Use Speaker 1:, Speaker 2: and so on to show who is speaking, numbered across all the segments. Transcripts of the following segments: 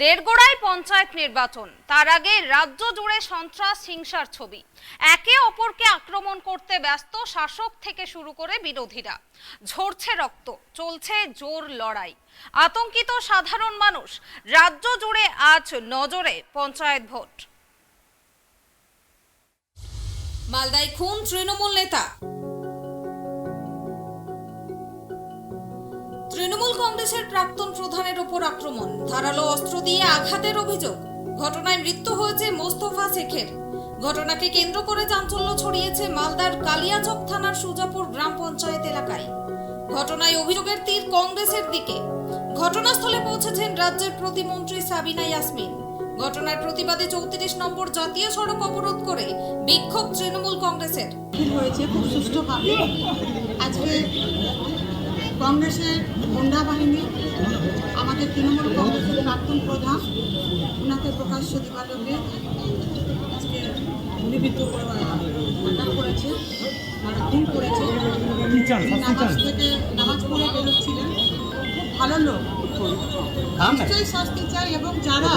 Speaker 1: দেড়গোড়ায় পঞ্চায়েত নির্বাচন, তার আগে রাজ্য জুড়ে সন্ত্রাস হিংসার ছবি। একে অপরকে আক্রমণ করতে ব্যস্ত শাসক থেকে শুরু করে বিরোধীরা। ঝরছে রক্ত, চলছে জোর লড়াই। আতঙ্কিত সাধারণ মানুষ। রাজ্য জুড়ে আজ নজরে পঞ্চায়েত ভোট। মালদায় খুন তৃণমূল নেতা। তৃণমূল কংগ্রেসের প্রাক্তন প্রধানের ওপর আক্রমণ, ধারালো অস্ত্র দিয়ে আঘাতের অভিযোগ। ঘটনায় মৃত্যু হয়েছে মোস্তফা শেখের। ঘটনাকে কেন্দ্র করে চাঞ্চল্য ছড়িয়েছে মালদার কালিয়াচক থানার সুজাপুর গ্রাম পঞ্চায়েত এলাকায়। ঘটনায় অভিযোগের তীর কংগ্রেসের দিকে। ঘটনাস্থলে পৌঁছেছেন রাজ্যের প্রতিমন্ত্রী সাবিনা ইয়াসমিন। ঘটনার প্রতিবাদে 34 নম্বর জাতীয় সড়ক অবরোধ করে বিক্ষোভ তৃণমূল কংগ্রেসের।
Speaker 2: হয়েছে খুব সুষ্ঠুভাবে। আজকে কংগ্রেসের গুন্ডা বাহিনী আমাদের তৃণমূল কংগ্রেসের প্রাক্তন প্রধান ওনাকে প্রকাশ্য দিবালোকে আজকে গুলিবিদ্ধ করে অ্যাটাক করেছে, খুন করেছে। নামাজ থেকে নামাজ পড়ে বেরোচ্ছিলেন, খুব ভালো লোক, নিশ্চয়ই শাস্তি চাই। এবং যারা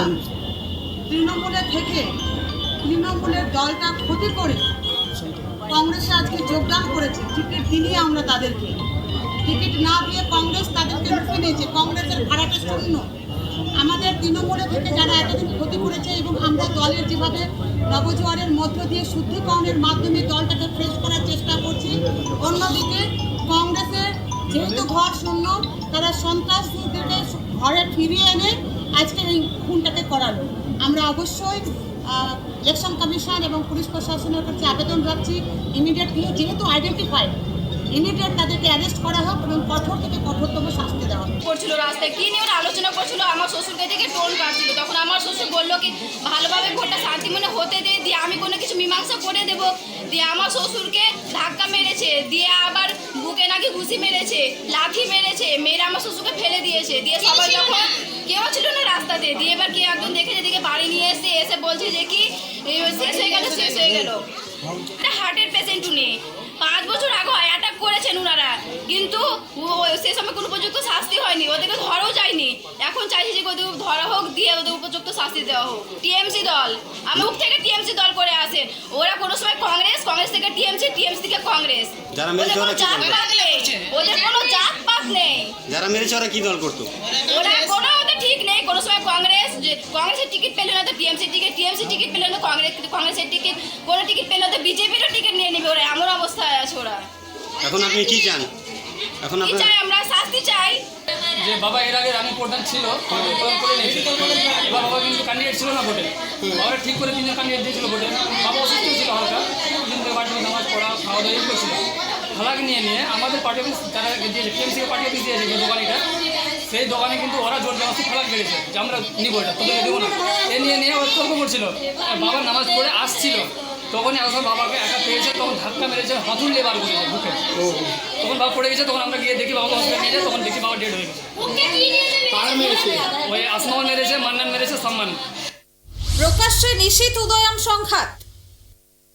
Speaker 2: তৃণমূলে থেকে তৃণমূলের দলটা ক্ষতি করে কংগ্রেসে আজকে যোগদান করেছে, টিকিট দিলেই আমরা তাদেরকে, টিকিট না দিয়ে কংগ্রেস তাদেরকে লুফে নিয়েছে। কংগ্রেসের ভাড়াটা শূন্য। আমাদের তৃণমূলে থেকে যারা এতদিন ক্ষতি করেছে এবং আমরা দলের যেভাবে নবজোয়ারের মধ্য দিয়ে শুদ্ধিকরণের মাধ্যমে দলটাকে ফ্রেশ করার চেষ্টা করছি, অন্যদিকে কংগ্রেসের যেহেতু ঘর শূন্য, তারা সন্ত্রাসীদেরকে ঘরে ফিরিয়ে এনে আজকে এই খুনটাকে করালো। আমরা অবশ্যই ইলেকশন কমিশন এবং পুলিশ প্রশাসনের কাছে আবেদন রাখছি, ইমিডিয়েটলি যেহেতু আইডেন্টিফাইড, ইমিডিয়েট তাদেরকে অ্যারেস্ট করা হোক এবং কঠোর থেকে কঠোরতম শাস্তি দেওয়া হোক।
Speaker 3: করছিল রাস্তায় কি নিয়ে ওরা আলোচনা করছিল, আমার শ্বশুরকে থেকে টোন কাটছিল। তখন আমার শ্বশুর বললো কি ভালোভাবে ভোটটা শান্তি মনে হতে দে, দিয়ে আমি কোনো কিছু মীমাংসা করে দেবো। দিয়ে আমার শ্বশুরকে ধাক্কা মেরেছে, দিয়ে আবার বুকে নাকি ঘুষি মেরেছে, লাঠি মেরেছে, মেরে আমার শ্বশুরকে ফেলে দিয়েছে। দিয়ে সবাই যখন কেউ ছিল না রাস্তাতে, দিয়ে এবার কেউ একজন দেখে যেদিকে বাড়ি নিয়ে এসে বলছে যে কি শেষ হয়ে গেল, শেষ হয়ে গেল। একটা হার্টের পেশেন্ট উনি 5 বছর আগে অ্যাটাক করেছেন ওনারা, কিন্তু সে সময় কোনো উপযুক্ত শাস্তি হয়নি, ওদেরকে ধরাও যায়নি। এখন চাইছি যে ওদের ধরা হোক, দিয়ে ওদের উপযুক্ত শাস্তি দেওয়া হোক। টিএমসি দল মুখ থেকে টিএমসি দল করে আসে, ওরা কোনো সময় কংগ্রেস, কংগ্রেস থেকে টিএমসি, টিএমসি থেকে কংগ্রেস। ওদের কোনো জাত পাত নেই।
Speaker 4: যারা মেরেছে ওরা কি দল করতো?
Speaker 3: ওরা কোনো ওদের ঠিক নেই। কোনো সময় কংগ্রেস, কংগ্রেসের টিকিট পেলে না তো টিএমসি টিকিট, টিএমসি টিকিট পেলে না কংগ্রেস, কংগ্রেসের টিকিট, কোনো টিকিট পেলে তো বিজেপিরও টিকিট নিয়ে নেবে। ওরা এমন অবস্থায় আছে ওরা।
Speaker 4: এখন আপনি কি চান? এখন
Speaker 3: কি চাই? আমরা শাস্তি চাই।
Speaker 5: যে বাবা এর আগে রানী প্রধান ছিল, এবার বাবা কিন্তু ক্যান্ডিডেট ছিল না ভোটে। বাবা ঠিক করে 3জন ক্যান্ডিডেট দিয়েছিল ভোটে। বাবা অসুস্থ ছিল হালকা, কিন্তু বাড়িতে নামাজ পড়া, খাওয়া দাওয়া করছিল। হালাকে নিয়ে আমাদের পার্টি অফিস যারা দিয়েছে, টিএমসিকে পার্টি অফিস দিয়েছে যে দোকানিটা, সেই দোকানে কিন্তু ওরা জোর জবরদস্তি ফালাক বেড়েছে যে আমরা নিব, এটা তোদেরকে দেবো না। এ নিয়ে ওরা তর্ক করছিল। বাবা নামাজ পড়ে আসছিল, তখনই আসার বাবাকে একা পেয়েছে, তখন ধাক্কা মেরেছে, হাতুড় দিয়ে বার করেছে বুকে। তখন বাবা পড়ে গেছে, তখন আমরা গিয়ে দেখি বাবাকে হসপিটাল নিয়ে যায়, তখন দেখি বাবা ডেড হয়ে গেছে। ওই আসমাও মেরেছে, মান্নান মেরেছে, সম্মান।
Speaker 1: প্রকাশ্যে নিশীথ উদয়ন সংঘাত।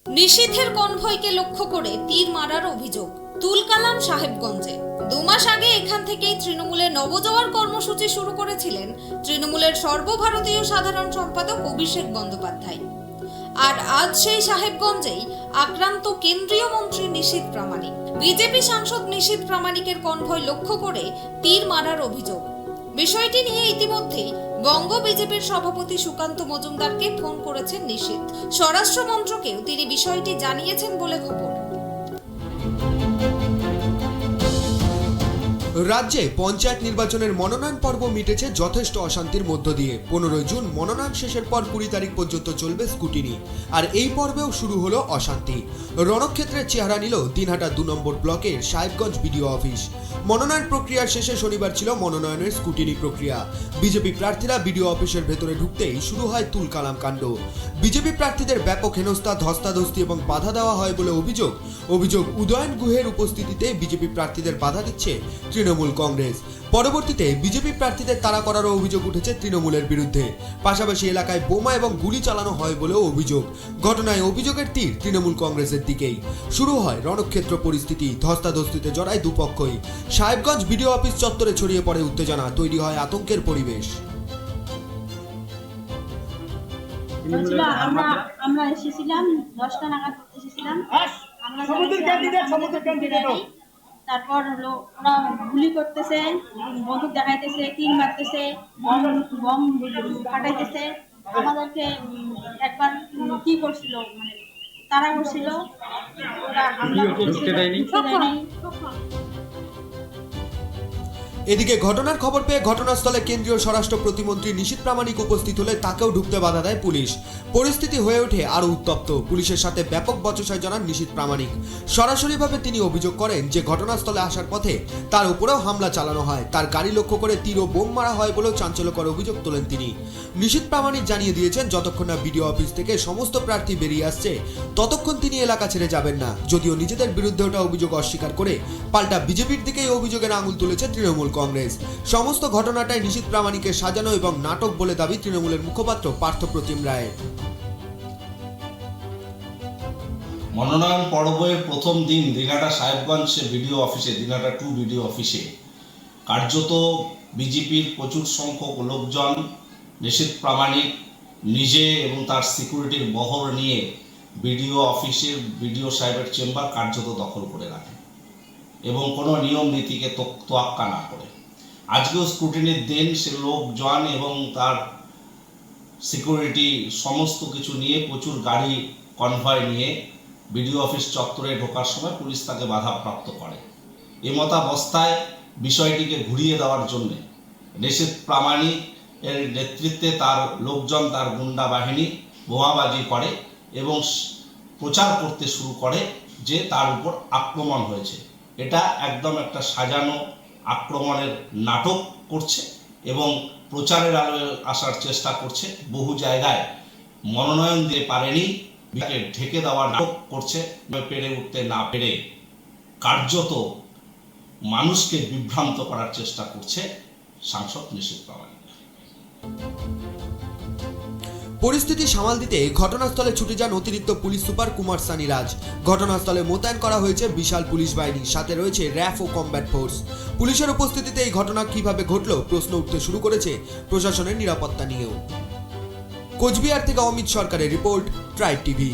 Speaker 1: নিশীথের কনভয়কে লক্ষ্য করে তীর মারার অভিযোগ তুলকালাম সাহেবগঞ্জে। 2 মাস আগে এখান থেকেই তৃণমূলের নবজোয়ার কর্মসূচি শুরু করেছিলেন তৃণমূলের সর্বভারতীয় সাধারণ সম্পাদক অভিষেক বন্দ্যোপাধ্যায়। আর আজ সেই সাহেবগঞ্জেই আক্রান্ত কেন্দ্রীয় মন্ত্রী নিশীথ প্রামাণিক। বিজেপি সাংসদ নিশীথ প্রামাণিকের কনভয় লক্ষ্য করে তীর মারার অভিযোগ। বিষয়টি নিয়ে ইতিমধ্যেই বঙ্গ বিজেপির সভাপতি সুকান্ত মজুমদারকে ফোন করেছেন নিশীথ। স্বরাষ্ট্র মন্ত্রকেও তিনি বিষয়টি জানিয়েছেন বলে খবর।
Speaker 6: রাজ্যে পঞ্চায়েত নির্বাচনের মনোনয়ন পর্ব মিটেছে যথেষ্ট অশান্তির মধ্য দিয়ে। 15 জুন মনোনয়ন শেষের পর 20 তারিখ পর্যন্ত চলবে স্কুটিনি। আর এই পর্বেও শুরু হলো অশান্তি। রণক্ষেত্রের চেহারা নিল দিনহাটা 2 নম্বর ব্লকের সাহেবগঞ্জ বিডিও অফিস। মনোনয়ন প্রক্রিয়ার শেষে শনিবার ছিল মনোনয়নের স্কুটিনি প্রক্রিয়া। বিজেপি প্রার্থীরা বিডিও অফিসের ভেতরে ঢুকতেই শুরু হয় তুলকালাম কাণ্ড। বিজেপি প্রার্থীদের ব্যাপক হেনস্থা, ধস্তাধস্তি এবং বাধা দেওয়া হয় বলে অভিযোগ উদয়ন গুহের উপস্থিতিতে বিজেপি প্রার্থীদের বাধা দিচ্ছে তৃণমূল কংগ্রেস। পরবর্তীতে বিজেপি প্রার্থীদের তাড়া করারও অভিযোগ উঠেছে তৃণমূলের বিরুদ্ধে। পাশাপাশি এলাকায় বোমা এবং গুলি চালানো হয় বলেও অভিযোগ। ঘটনায় অভিযোগের তীর তৃণমূল কংগ্রেসের দিকেই। শুরু হয় রণক্ষেত্র পরিস্থিতি, ধস্তাধস্তিতে জড়ায় দুপক্ষই। সাহেবগঞ্জ বিডিও অফিস চত্বরে ছড়িয়ে পড়ে উত্তেজনা, তৈরি হয় আতঙ্কের পরিবেশ।
Speaker 7: বলছিল আমরা এসেছিলাম 10টা নাগাদ এসেছিলাম। আমরা তারপর হলো ওরা গুলি করতেছে, বন্দুক দেখাইতেছে, তীর মারতেছে, বম ফাটাইতেছে। আমাদেরকে একবার কি করছিল, মানে তারা করছিল, ওরা হামলা করতে দেয়নি।
Speaker 6: এদিকে ঘটনার খবর পেয়ে ঘটনাস্থলে কেন্দ্রীয় স্বরাষ্ট্র প্রতিমন্ত্রী নিশীথ প্রামাণিক উপস্থিত হলে তাকেও ঢুকতে বাধা দেয় পুলিশ। পরিস্থিতি হয়ে ওঠে আরও উত্তপ্ত। পুলিশের সাথে ব্যাপক বচসায় জানান নিশীথ প্রামাণিক। সরাসরিভাবে তিনি অভিযোগ করেন যে ঘটনাস্থলে আসার পথে তার উপরেও হামলা চালানো হয়, তার গাড়ি লক্ষ্য করে তীর ও বোম মারা হয় বলেও চাঞ্চল্যকর অভিযোগ তোলেন তিনি। নিশীথ প্রামাণিক জানিয়ে দিয়েছেন, যতক্ষণ না বিডিও অফিস থেকে সমস্ত প্রার্থী বেরিয়ে আসছে ততক্ষণ তিনি এলাকা ছেড়ে যাবেন না। যদিও নিজেদের বিরুদ্ধে ওঠা অভিযোগ অস্বীকার করে পাল্টা বিজেপির দিকেই অভিযোগের আঙুল তুলেছে তৃণমূল কংগ্রেস। সমস্ত ঘটনাটাই নিশীথ প্রামাণিকের সাজানো এবং নাটক বলে দাবি তৃণমূলের মুখপাত্র পার্থপ্রতিম রায়ের।
Speaker 8: মনোনয়ন পর্বের প্রথম দিন দিনহাটা সাহেবগঞ্জ বিডিও অফিসে, দিনহাটা 2 বিডিও অফিসে কার্যত বিজেপির প্রচুর সংখ্যক লোকজন নিশীথ প্রামাণিক নিজে এবং তার সিকিউরিটির বহর নিয়ে বিডিও অফিসের বিডিও সাহেবের চেম্বার কার্যত দখল করে রাখে এবং কোনো নিয়ম নীতিকে তোয়াক্কা না করে। আজকেও স্ক্রুটিনির দিন সে লোকজন এবং তার সিকিউরিটি সমস্ত কিছু নিয়ে প্রচুর গাড়ি কনভয় নিয়ে বিডিও অফিস চত্বরে ঢোকার সময় পুলিশ তাকে বাধাপ্রাপ্ত করে। এমতাবস্থায় বিষয়টিকে ঘুরিয়ে দেওয়ার জন্যে নিশীথ প্রামাণিক এর নেতৃত্বে তার লোকজন, তার গুন্ডা বাহিনী বোমাবাজি করে এবং প্রচার করতে শুরু করে যে তার উপর আক্রমণ হয়েছে। এটা একদম একটা সাজানো আক্রমণের নাটক করছে এবং প্রচারের আলোয় আসার চেষ্টা করছে। বহু জায়গায় মনোনয়ন দিতে পারেনি, ঢেকে দেওয়ার নাটক করছে। পেরে উঠতে না পেরে কার্যত মানুষকে বিভ্রান্ত করার চেষ্টা করছে সাংসদ নিশীথ প্রামাণিক।
Speaker 6: পরিস্থিতি সামাল দিতে ঘটনাস্থলে ছুটে যান অতিরিক্ত পুলিশ সুপার কুমার সানি রাজ। ঘটনাস্থলে মোতায়েন করা হয়েছে বিশাল পুলিশ বাহিনী, সাথে রয়েছে র্যাফ ও কমব্যাট ফোর্স। পুলিশের উপস্থিতিতে এই ঘটনা কিভাবে ঘটল প্রশ্ন উঠতে শুরু করেছে প্রশাসনের নিরাপত্তা নিয়েও। কোচবিহার থেকে অমিত সরকারের রিপোর্ট, ট্রাইব টিভি।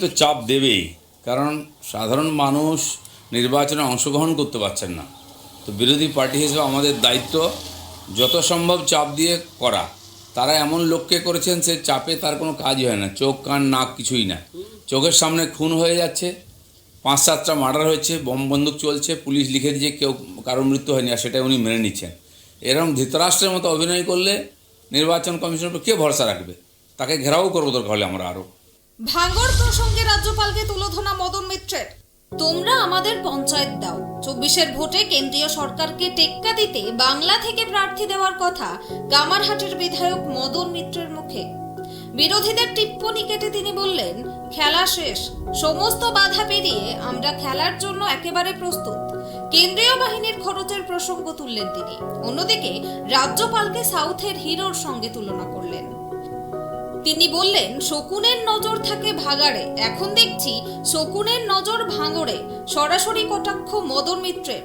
Speaker 9: তো চাপ দেবেই, কারণ সাধারণ মানুষ নির্বাচনে অংশগ্রহণ করতে পারছেন না। তো বিরোধী পার্টি হিসেবে আমাদের দায়িত্ব যত সম্ভব চাপ দিয়ে করা। তারা এমন লোককে করেছেন সে চাপে তার কোনো কাজই হয় না, চোখ কান নাক কিছুই না। চোখের সামনে খুন হয়ে যাচ্ছে, 5-7টা মার্ডার হয়েছে, বম বন্দুক চলছে, পুলিশ লিখে দিয়ে কেউ কারোর মৃত্যু হয়নি, আর সেটা উনি মেনে নিচ্ছেন। এরকম ধৃতরাষ্ট্রের মতো অভিনয় করলে নির্বাচন কমিশনের উপর কে ভরসা রাখবে? তাকে ঘেরাও করবো দরকার হলে আমরা আরও।
Speaker 1: ভাঙড় প্রসঙ্গে রাজ্যপালকে তুলোধনা মদন মিত্রের। তোমরা আমাদের পঞ্চায়েত দাও, 24-এর ভোটে কেন্দ্রীয় সরকারকে টেক্কা দিতে বাংলা থেকে প্রার্থী দেওয়ার কথা কামারহাটের বিধায়ক মদন মিত্রের মুখে। বিরোধীদের টিপ্পনি কেটে তিনি বললেন, খেলা শেষ, সমস্ত বাধা পেরিয়ে আমরা খেলার জন্য একেবারে প্রস্তুত। কেন্দ্রীয় বাহিনীর খরচের প্রসঙ্গ তুললেন তিনি। অন্যদিকে রাজ্যপালকে সাউথের হিরোর সঙ্গে তুলনা করলেন। তিনি বললেন, শকুনের নজর থাকে ভাগাড়ে, এখন দেখছি শকুনের নজর ভাঙড়ে। সরাসরি কটাক্ষ মদন মিত্রের।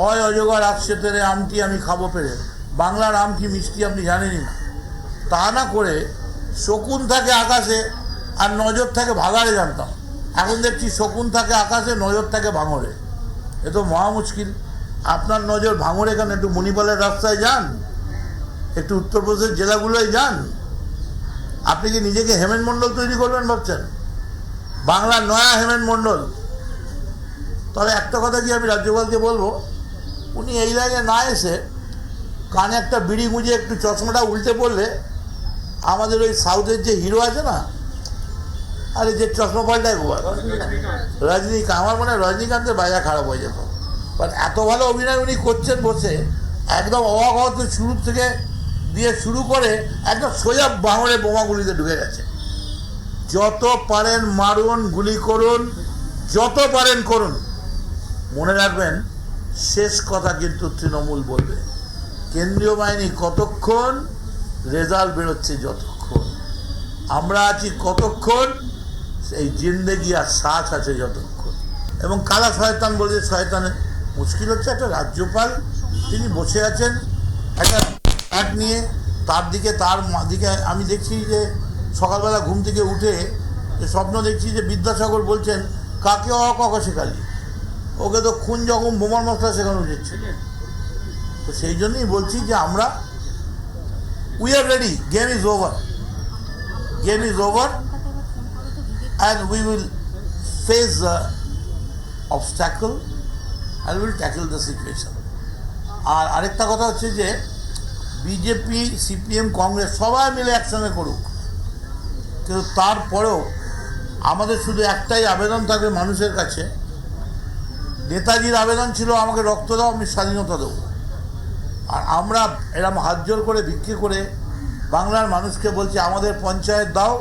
Speaker 10: অজগর আসছে তেরে আমটি আমি খাবো পেরে, বাংলার আম কি মিষ্টি আপনি জানেনই না। তা না করে শকুন থাকে আকাশে আর নজর থাকে ভাগাড়ে জানতাম, এখন দেখছি শকুন থাকে আকাশে, নজর থাকে ভাঙড়ে। এ তো মহা মুশকিল। আপনার নজর ভাঙড়ে, কেন একটু মণিপালের রাস্তায় যান, একটু উত্তরপ্রদেশের জেলাগুলোয় যান। আপনি কি নিজেকে হেমেন মণ্ডল তৈরি করবেন ভাবছেন? বাংলার নয়া হেমেন মণ্ডল। তবে একটা কথা কি আমি রাজ্যপালকে বলবো, উনি এই লাইনে না এসে কানে একটা বিড়ি গুঁজে একটু চশমাটা উল্টে পড়লে আমাদের ওই সাউথের যে হিরো আছে না, আরে যে চশমা পাল্টায় গোয়া রজনীকান্ত, আমার মনে হয় রজনীকান্তের বাজা খারাপ হয়ে যেত। বাট এত ভালো অভিনয় উনি করছেন বসে, একদম অবাক হওয়া তো শুরু থেকে দিয়ে শুরু করে একদম সোজা বাঙড়ে বোমাগুলিতে ঢুকে গেছে। যত পারেন মারুন, গুলি করুন, যত পারেন করুন, মনে রাখবেন শেষ কথা কিন্তু তৃণমূল বলবে। কেন্দ্রীয় বাহিনী কতক্ষণ, রেজাল্ট বেরোচ্ছে যতক্ষণ, আমরা আছি কতক্ষণ, এই জিন্দেগি আর শ্বাস আছে যতক্ষণ। এবং কালা শয়তান বলছে, শয়তানের মুশকিল হচ্ছে একটা রাজ্যপাল, তিনি বসে আছেন একটা এক নিয়ে, তার দিকে আমি দেখছি যে সকালবেলা ঘুম থেকে উঠে স্বপ্ন দেখছি যে বিদ্যাসাগর বলছেন কাকে অকক শেখালি, ওকে তো খুন যখন বোমার মশলা শেখানো উচিত। তো সেই জন্যই বলছি যে আমরা we are ready, game is over, game is over and we will face the obstacle and will tackle the situation. আর আরেকটা কথা হচ্ছে যে বিজেপি, সিপিএম, কংগ্রেস সবাই মিলে একসঙ্গে করুক, কিন্তু তারপরেও আমাদের শুধু একটাই আবেদন থাকবে মানুষের কাছে। নেতাজির আবেদন ছিল আমাকে রক্ত দাও, আমি স্বাধীনতা দেবো। আর আমরা এরকম হাত জোর করে ভিক্ষে করে বাংলার মানুষকে বলছি আমাদের পঞ্চায়েত দাও,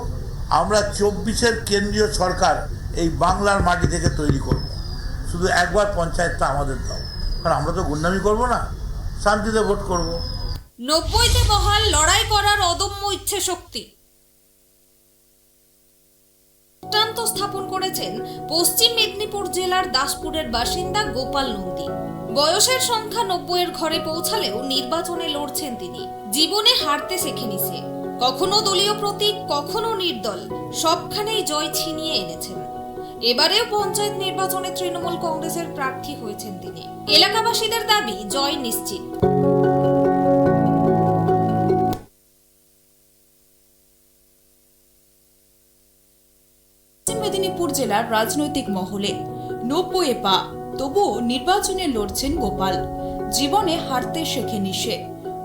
Speaker 10: আমরা 24-এর কেন্দ্রীয় সরকার এই বাংলার মাটি থেকে তৈরি করব, শুধু একবার পঞ্চায়েতটা আমাদের দাও। কারণ আমরা তো গুন্ডামি করব না, শান্তিতে ভোট করব।
Speaker 1: 90তে বহাল লড়াই করার অদম্য ইচ্ছে শক্তি দৃষ্টান্ত স্থাপন করেছেন পশ্চিম মেদিনীপুর জেলার দাসপুরের বাসিন্দা গোপাল নন্দী। বয়সের সংখ্যা 90-এর ঘরে পৌঁছালেও নির্বাচনে লড়ছেন তিনি। জীবনে হারতে শেখেনি সে, কখনো দলীয় প্রতীক, কখনো নির্দল, সবখানেই জয় ছিনিয়ে এনেছেন। এবারেও পঞ্চায়েত নির্বাচনে তৃণমূল কংগ্রেসের প্রার্থী হয়েছেন তিনি। এলাকাবাসীদের দাবি জয় নিশ্চিত।
Speaker 11: মেদিনীপুর জেলার রাজনৈতিক মহলে 90-এ পা, তবুও নির্বাচনে লড়ছেন গোপাল। জীবনে হারতে শেখেনি সে,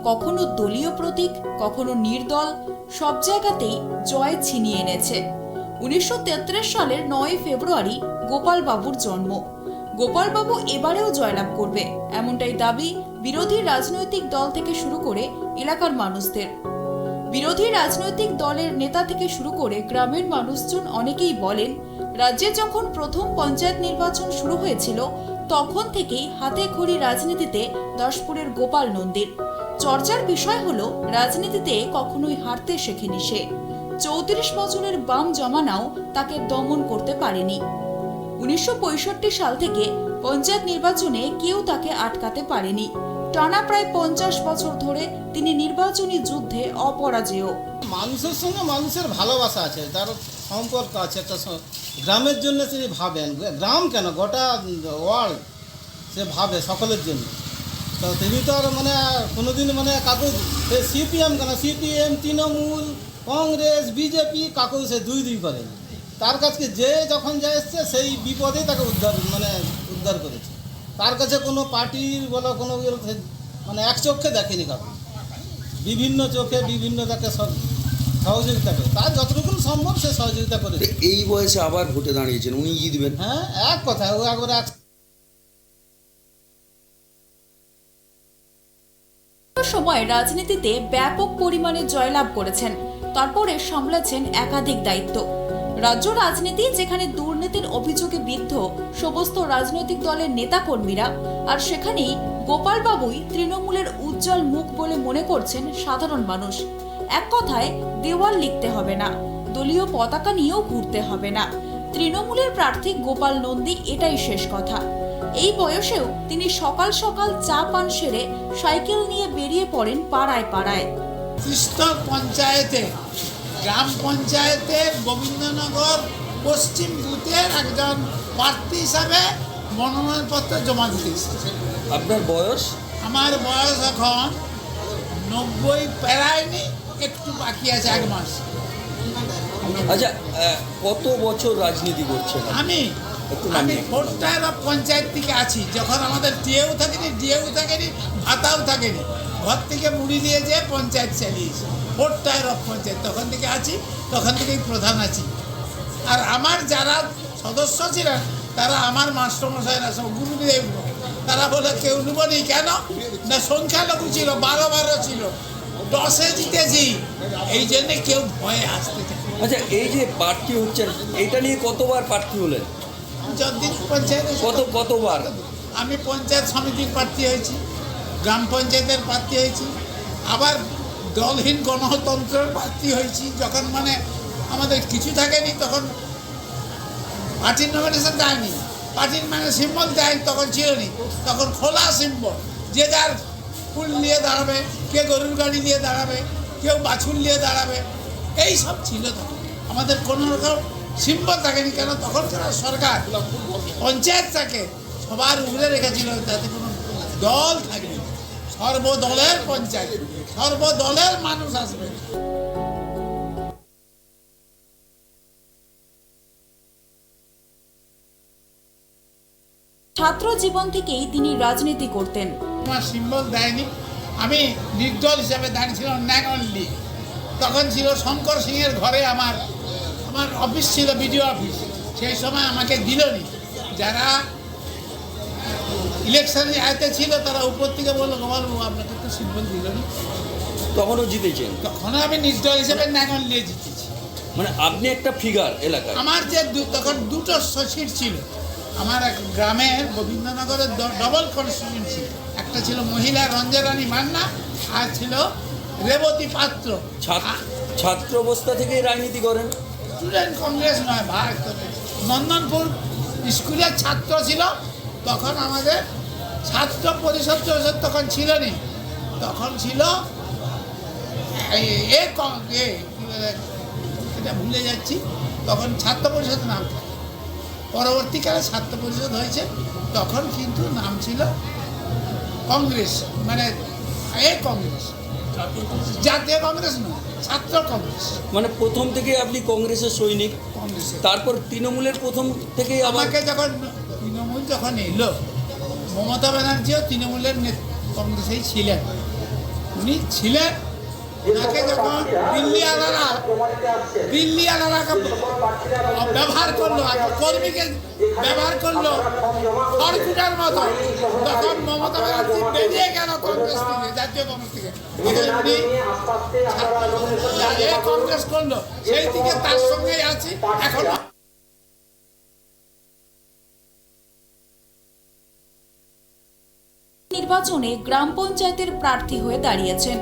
Speaker 11: কখনো দলীয় প্রতীক, কখনো নির্দল, সব জায়গাতেই জয় ছিনিয়ে এনেছে। 1933 সালের 9 ফেব্রুয়ারি গোপাল বাবুর জন্ম। গোপাল বাবু এবারেও জয়লাভ করবে, এমনটাই দাবি বিরোধী রাজনৈতিক দল থেকে শুরু করে এলাকার মানুষদের। বিরোধী রাজনৈতিক দলের নেতা থেকে শুরু করে গ্রামের মানুষজন অনেকেই বলেন, রাজ্যে যখন প্রথম পঞ্চায়েত নির্বাচন শুরু হয়েছিল তখন থেকেই হাতে খড়ি রাজনীতিতে দাসপুরের গোপাল নন্দীর। চর্চার বিষয় হলো রাজনীতিতে কখনোই হারতে শেখেনি সে। 34 বছরের বাম জমানাও তাকে দমন করতে পারেনি। 1965 সাল থেকে পঞ্চায়েত নির্বাচনে কেউ তাকে আটকাতে পারেনি। টানা প্রায় 50 বছর ধরে তিনি নির্বাচনী যুদ্ধে অপরাজেয়।
Speaker 12: মানুষের সঙ্গে মানুষের ভালোবাসা আছে, তার সম্পর্ক আছে, একটা গ্রামের জন্য তিনি ভাবেন, গ্রাম কেন গোটা ওয়ার্ল্ড সে ভাবে সকলের জন্য। তো তিনি তো আর মানে কোনোদিন মানে কাকু সিপিএম কেন, সিপিএম, তৃণমূল, কংগ্রেস, বিজেপি কাকু সে দুই করেন। তার কাছে যে যখন যা এসছে সেই বিপদেই তাকে উদ্ধার করেছে। তার কাছে কোনো পার্টির বলা কোনো মানে এক চোখে দেখেনি কাকু, বিভিন্ন চোখে বিভিন্ন তাকে সহযোগিতা করে, তার যতটুকু সম্ভব সে সহযোগিতা করেছে।
Speaker 13: এই বয়সে আবার ভোটে দাঁড়িয়েছেন, উনি জিতবেন?
Speaker 12: হ্যাঁ, এক কথা, ও একবার
Speaker 11: সময় রাজনীতিতে ব্যাপক পরিমাণে জয়লাভ করেছেন, তারপরে সামলাচ্ছেন একাধিক দায়িত্ব। রাজ্য রাজনীতি যেখানে দুর্নীতির অভিযোগে বিদ্ধ সমস্ত রাজনৈতিক দলের নেতাকর্মীরা, আর সেখানেই গোপাল বাবুই তৃণমূলের উজ্জ্বল মুখ বলে মনে করছেন সাধারণ মানুষ। এক কথায় দেওয়াল লিখতে হবে না, দলীয় পতাকা নিয়েও ঘুরতে হবে না। তৃণমূলের প্রার্থী গোপাল নন্দী, এটাই শেষ কথা। এই বয়সেও তিনি সকাল সকাল চা পান সেরে সাইকেল নিয়ে বেরিয়ে পড়েন পাড়ায় পাড়ায়।
Speaker 14: স্তর পঞ্চায়েতে, গ্রাম পঞ্চায়েতে গোবিন্দনগর পশ্চিম বুথের একজন প্রার্থী হিসাবে মনোনয়নপত্র জমা দিতে এসেছে।
Speaker 13: আপনার বয়স?
Speaker 14: আমার বয়স এখন 90 পেরায়নি, একটু বাকি আছে 1 মাস।
Speaker 13: আচ্ছা, কত বছর রাজনীতি করছেন?
Speaker 14: আমি 4th টায়ার অফ পঞ্চায়েত থেকে আছি। যখন আমাদের ডিএও থাকেনি, ভাতাও থাকেনি, ঘর থেকে মুড়ি দিয়ে যে পঞ্চায়েত চালিয়েছি। 4th টায়ার অফ পঞ্চায়েত তখন থেকে আছি, তখন থেকেই প্রধান আছি। আর আমার যারা সদস্য ছিলেন তারা আমার মাস্টারমশাইরা সব গুরুদেব, তারা বলে কেউ নেবনি। কেন না সংখ্যালঘু ছিল, 12 ছিল, 10-এ জিতেছি, এই জন্যে কেউ ভয়ে আসতে চায়।
Speaker 13: আচ্ছা, এই যে প্রার্থী হচ্ছেন, এটা নিয়ে কতবার প্রার্থী হলেন?
Speaker 14: যতদিন পঞ্চায়েতে
Speaker 13: কতবার?
Speaker 14: আমি পঞ্চায়েত সমিতির প্রার্থী হয়েছি, গ্রাম পঞ্চায়েতের প্রার্থী হয়েছি, আবার দলহীন গণতন্ত্রের প্রার্থী হয়েছি। যখন মানে আমাদের কিছু থাকেনি তখন পার্টির নমিনেশন দেয়নি, পার্টির মানে সিম্বল দেয় তখন ছিল নি, তখন খোলা সিম্বল, যে যার ফুল নিয়ে দাঁড়াবে, কে গরুর গাড়ি নিয়ে দাঁড়াবে, কেউ বাছুর নিয়ে দাঁড়াবে, এই সব ছিল তখন। আমাদের কোনো রকম সিম্বল থাকেনি, কেন তখনকার সরকার পঞ্চায়েতটাকে সবার উপরে রেখেছিল, যাতে কোনো দল থাকবে, সর্বদলের পঞ্চায়েত, সর্বদলের মানুষ আসবে।
Speaker 11: ছাত্র জীবন থেকেই তিনি রাজনীতি করতেন।
Speaker 14: আমার সিম্বল দেয়নি, আমি নির্দল হিসাবে দাঁড়িয়েছিলাম ন্যাংলি। তখন ছিল শঙ্কর সিংয়ের ঘরে আমার অফিস ছিল, বিডিও অফিস। সেই সময় আমাকে দিলনি, যারা ইলেকশনে আয়তে ছিল তারা উপর থেকে বললো গোপালবাবু আপনাকে তো সিম্বল দিলনি।
Speaker 13: তখনও জিতেছেন?
Speaker 14: তখন আমি নির্দল হিসেবে ন্যাংলি জিতেছি।
Speaker 13: মানে আপনি একটা ফিগার এলাকায়।
Speaker 14: আমার যে তখন 2টো সিট ছিল, আমার এক গ্রামের গোবিন্দনগরের ডবল কনস্টিটিউয়েন্সি, একটা ছিল মহিলা রঞ্জরানী মান্না, আর ছিল রেবতী পাত্র।
Speaker 13: ছাত্র অবস্থা থেকে রাজনীতি করেন?
Speaker 14: স্টুডেন্ট কংগ্রেস নয় ভাই, নন্দনপুর স্কুলের ছাত্র ছিল তখন। আমাদের ছাত্র পরিষদ তখন ছিল নি, তখন ছিল এটা ভুলে যাচ্ছি, তখন ছাত্র পরিষদ নাম। পরবর্তীকালে ছাত্র পরিষদ হয়েছে, তখন কিন্তু নাম ছিল কংগ্রেস, মানে কংগ্রেস, জাতীয় কংগ্রেস নয়, ছাত্র কংগ্রেস।
Speaker 13: মানে প্রথম থেকে আপনি কংগ্রেসের সৈনিক?
Speaker 14: কংগ্রেসের।
Speaker 13: তারপর তৃণমূলের প্রথম থেকে
Speaker 14: আমাকে যখন তৃণমূল যখন এলো, মমতা ব্যানার্জিও তৃণমূলের কংগ্রেসেই ছিলেন, উনি ছিলেন। ওনাকে যখন দিল্লিওয়ালারা ব্যবহার করলো, কর্মীকে ব্যবহার করলো খড়কুটার মতো, তখন মমতা ব্যানার্জি বেরিয়ে গেল কংগ্রেস থেকে, জাতীয় কংগ্রেস থেকে। উনি কংগ্রেস করলো, সেই থেকে তার সঙ্গেই আছি এখনো।
Speaker 11: নির্বাচনে গ্রাম পঞ্চায়েতের প্রার্থী হয়ে দাঁড়িয়েছেন।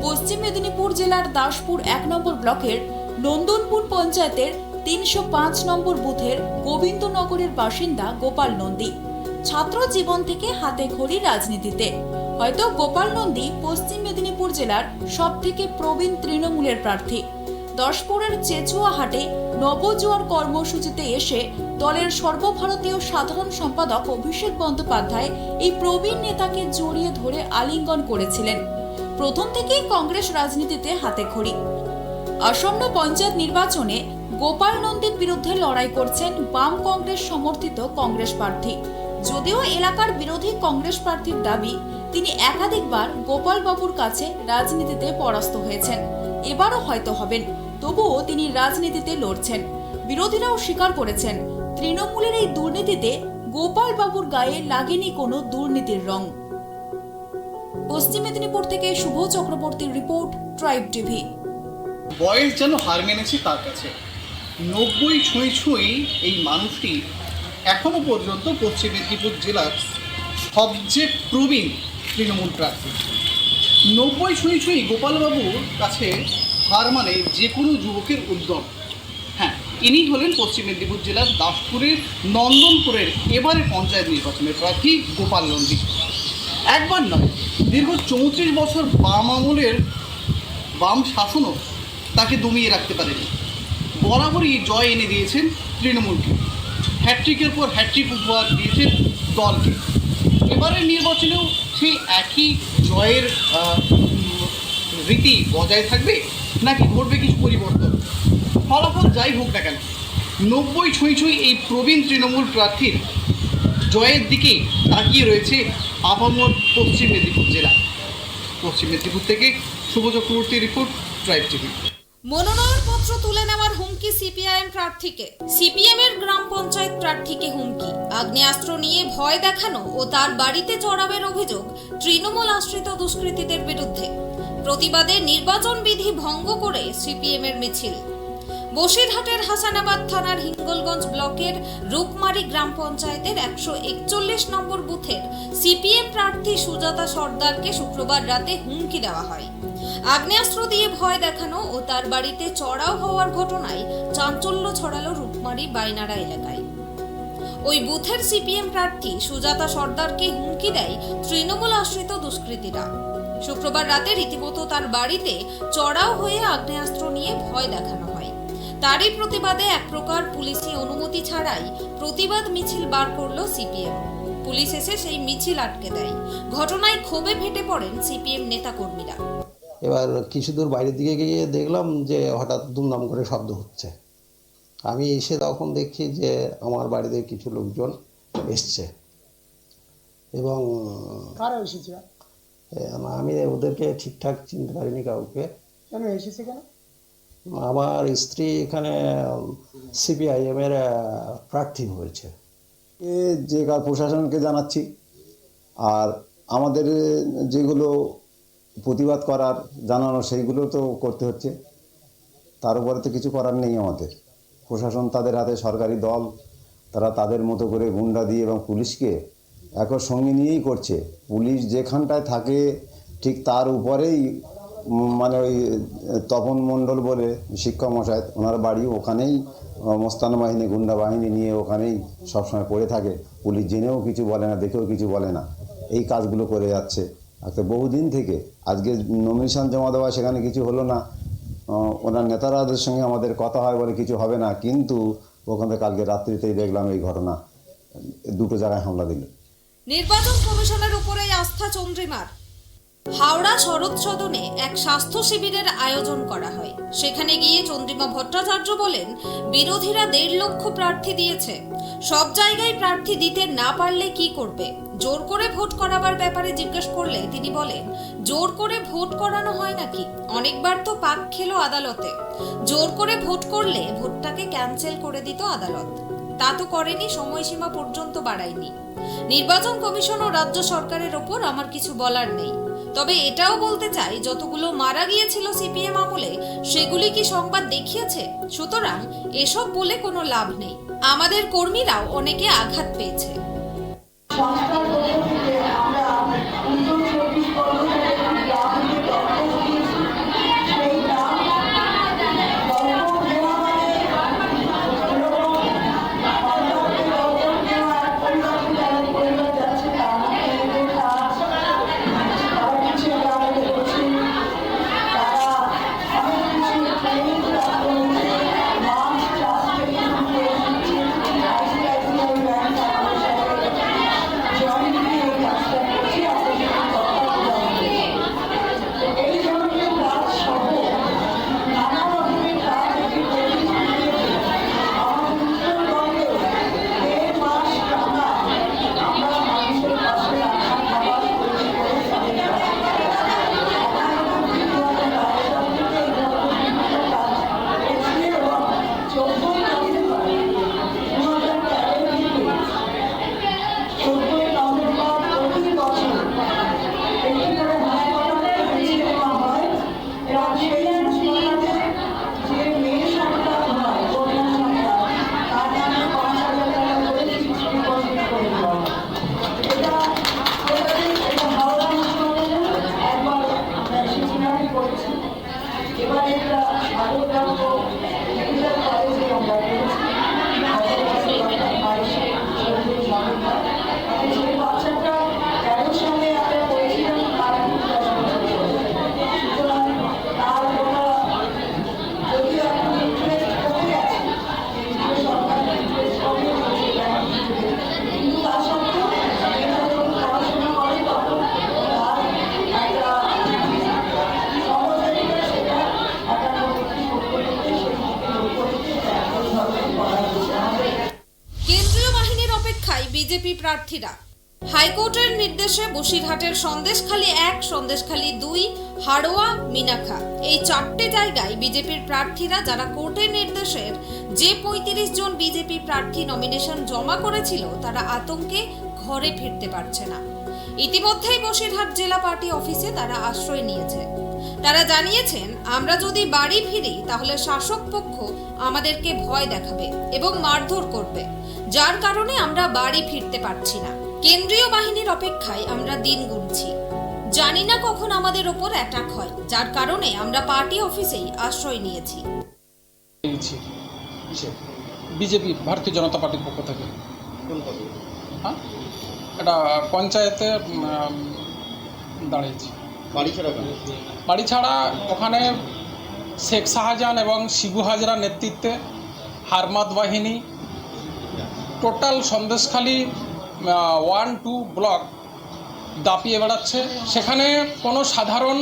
Speaker 11: পশ্চিম মেদিনীপুর জেলার দাসপুর 1 নম্বর ব্লকের নন্দনপুর পঞ্চায়েতের 305 নম্বর বুথের গোবিন্দনগরের বাসিন্দা গোপাল নন্দী। ছাত্র জীবন থেকে হাতে খড়ি রাজনীতিতে। হয়তো গোপাল নন্দী পশ্চিম মেদিনীপুর জেলার সবথেকে প্রবীণ তৃণমূলের প্রার্থী। দাসপুরের চেচুয়াহাটে নবজোয়ার কর্মসূচিতে এসে দলের সর্বভারতীয় সাধারণ সম্পাদক অভিষেক বন্দ্যোপাধ্যায় এই প্রবীণ নেতাকে জড়িয়ে ধরে আলিঙ্গন করেছিলেন। প্রথম থেকেই কংগ্রেস রাজনীতিতে হাতেখড়ি। আসন্ন পঞ্চায়েত নির্বাচনে গোপাল নন্দীর বিরুদ্ধে লড়াই করছেন বাম কংগ্রেস সমর্থিত কংগ্রেস প্রার্থী। যদিও এলাকার বিরোধী কংগ্রেস প্রার্থীর দাবি, তিনি একাধিকবার গোপাল বাবুর কাছে রাজনীতিতে পরাস্ত হয়েছেন, এবারও হয়তো হবেন। তবুও তিনি রাজনীতিতে লড়ছেন। বিরোধীরাও স্বীকার করেছেন, তৃণমূলের এই দুর্নীতিতে গোপাল বাবুর গায়ে লাগেনি কোনো দুর্নীতির রং। পশ্চিম মেদিনীপুর থেকে শুভ চক্রবর্তীর রিপোর্ট, ট্রাইব টিভি।
Speaker 15: বয়স যেন হার মেনেছে তার কাছে। 90 ছুঁই এই মানুষটি এখনো পর্যন্ত পশ্চিম মেদিনীপুর জেলার সবচেয়ে প্রবীণ তৃণমূল প্রার্থী। 90 ছুঁই গোপালবাবুর কাছে হার মানে যে কোনো যুবকের উদ্যম। হ্যাঁ, ইনি হলেন পশ্চিম মেদিনীপুর জেলার দাসপুরের নন্দনপুরের এবারে পঞ্চায়েত নির্বাচনের প্রার্থী গোপাল নন্দী। একবার নয়, দীর্ঘ 34 বছর বাম আমলের বাম শাসনও তাকে দমিয়ে রাখতে পারেনি। বরাবরই জয় এনে দিয়েছেন তৃণমূলকে, হ্যাট্রিকের পর হ্যাট্রিক উপহার দিয়েছেন দলকে। এবারের নির্বাচনেও সেই একই জয়ের রীতি বজায় থাকবে নাকি ঘটবে কিছু পরিবর্তন? ফলাফল যাই হোক না কেন, 90 ছুঁই এই প্রবীণ তৃণমূল প্রার্থীর জয়ের দিকেই তাকিয়ে রয়েছে আপামর পশ্চিম মেদিনীপুর জেলা। পশ্চিম মেদিনীপুর থেকে Shubho Chakraborty report, tribe TV.
Speaker 1: মনোনয়নপত্র তুলে নেওয়ার হুমকি সিপিআইএম প্রার্থীকে। সিপিএমের গ্রাম পঞ্চায়েত প্রার্থীকে হুমকি, আগ্নেয়াস্ত্র নিয়ে ভয় দেখানো ও তার বাড়িতে চড়াওয়ের অভিযোগ তৃণমূল আশ্রিত দুষ্কৃতীদের বিরুদ্ধে। প্রতিবাদে নির্বাচন বিধি ভঙ্গ করে সিপিএমের মিছিল। বসিরহাটের হাসানাবাদ থানার হিঙ্গলগঞ্জ ব্লকের রূপমারি গ্রাম পঞ্চায়েতের 141 নম্বর বুথের সিপিএম প্রার্থী সুজাতা সর্দারকে শুক্রবার রাতে হুমকি দেওয়া হয়। আগ্নেয়াস্ত্র দিয়ে ভয় দেখানো ও তার বাড়িতে চড়াও হওয়ার ঘটনায় চাঞ্চল্য ছড়ালো রূপমারি বাইনারা এলাকায়। ওই বুথের সিপিএম প্রার্থী সুজাতা সর্দারকে হুমকি দেয় তৃণমূল আশ্রিত দুষ্কৃতীরা। শুক্রবার রাতে রীতিমতো তার বাড়িতে চড়াও হয়ে আগ্নেয়াস্ত্র নিয়ে ভয় দেখানো হয়। তারই প্রতিবাদে এক প্রকার পুলিশি অনুমতি ছাড়াই প্রতিবাদ মিছিল বার করল সিপিএম। পুলিশ এসে সেই মিছিল আটকে দেয়। ঘটনায় ক্ষোভে ফেটে পড়েন সিপিএম নেতাকর্মীরা।
Speaker 16: এবার কিছু দূর বাইরের দিকে গিয়ে দেখলাম যে হঠাৎ দুমদাম করে শব্দ হচ্ছে। আমি এসে তখন দেখছি যে আমার বাড়িতে কিছু লোকজন এসছে এবং আমি ওদেরকে ঠিকঠাক চিনতে পারিনি কাউকে।
Speaker 17: কেন এসেছে কেন?
Speaker 16: আমার স্ত্রী এখানে সিপিআইএম এর প্রার্থী হয়েছে।
Speaker 18: যে প্রশাসনকে জানাচ্ছি, আর আমাদের যেগুলো প্রতিবাদ করার জানানো সেইগুলো তো করতে হচ্ছে, তার উপরে তো কিছু করার নেই আমাদের। প্রশাসন তাদের হাতে সরকারি দল, তারা তাদের মতো করে গুন্ডা দিয়ে এবং পুলিশকে একর সঙ্গে নিয়েই করছে। পুলিশ যেখানটায় থাকে ঠিক তার উপরেই মানে ওই তপন মণ্ডল বলে শিক্ষক মশাই, ওনার বাড়ি ওখানেই, মস্তান বাহিনী গুন্ডা বাহিনী নিয়ে ওখানেই সবসময় পড়ে থাকে। পুলিশ জেনেও কিছু বলে না, দেখেও কিছু বলে না, এই কাজগুলো করে যাচ্ছে আজকে বহুদিন থেকে। আজকে নমিনেশন জমা দেওয়া, সেখানে কিছু হলো না, ওনার নেতারাদের সঙ্গে আমাদের কথা হয় বলে কিছু হবে না, কিন্তু ওখান থেকে কালকে রাত্রিতেই দেখলাম এই ঘটনা, দুটো জায়গায় হামলা দিল।
Speaker 1: নির্বাচন কমিশনের উপরেই আস্থা চন্দ্রিমার। হাওড়া শরৎ সদনে এক স্বাস্থ্য শিবিরের আয়োজন করা হয়। সেখানে গিয়ে চন্দ্রিমা ভট্টাচার্য বলেন, বিরোধীরা 1.5 লক্ষ প্রার্থী দিয়েছে, সব জায়গায় প্রার্থী দিতে না পারলে কি করবে? জোর করে ভোট করাবার ব্যাপারে জিজ্ঞেস করলে তিনি বলেন, জোর করে ভোট করানো হয় নাকি? অনেকবার তো পাক খেলো আদালতে। জোর করে ভোট করলে ভোটটাকে ক্যান্সেল করে দিত আদালত, তা তো করেনি, সময়সীমা পর্যন্ত বাড়ায়নি। নির্বাচন কমিশন ও রাজ্য সরকারের ওপর আমার কিছু বলার নেই, তবে এটাও বলতে চাই, যতগুলো মারা গিয়েছিল সিপিএম আমলে সেগুলি কি সংবাদ দেখিয়েছে? সুতরাং এসব বলে কোনো লাভ নেই। আমাদের কর্মীরাও অনেকে আঘাত পেয়েছে। বিজেপি প্রার্থীরা হাইকোর্টের নির্দেশে বসিরহাটের সন্দেশখালী 1, সন্দেশখালী 2, হাড়োয়া, মিনাখা এই 4টে জায়গায় বিজেপির প্রার্থীরা যারা কোর্টের নির্দেশের যে 35 জন বিজেপি প্রার্থী নমিনেশন জমা করেছিল তারা আতঙ্কে ঘরে ফিরতে পারছে না। ইতিমধ্যেই বসিরহাট জেলা পার্টি অফিসে তারা আশ্রয় নিয়েছে। তারা জানিয়েছেন, আমরা যদি বাড়ি ফিরি তাহলে শাসক পক্ষ আমাদেরকে ভয় দেখাবে এবং মারধর করবে, যার কারণে আমরা বাড়ি ফিরতে পারছি না। কেন্দ্রীয় বাহিনীর অপেক্ষায় আমরা দিন গুনছি, জানি না কখন আমাদের ওপর অ্যাটাক হয়, যার কারণে আমরা পার্টি অফিসেই আশ্রয় নিয়েছি।
Speaker 17: বিজেপি ভারতীয় জনতা পার্টির পক্ষ থেকে হ্যাঁ এটা পঞ্চায়েতে দাঁড়িয়েছি। বাড়ি ছাড়া ওখানে শেখ শাহজাহান এবং শিবু হাজরার নেতৃত্বে হারমাদ বাহিনী টোটাল সন্দেশখালী 1-2 ব্লক দাপিয়ে বেড়াচ্ছে। সেখানে কোনো সাধারণ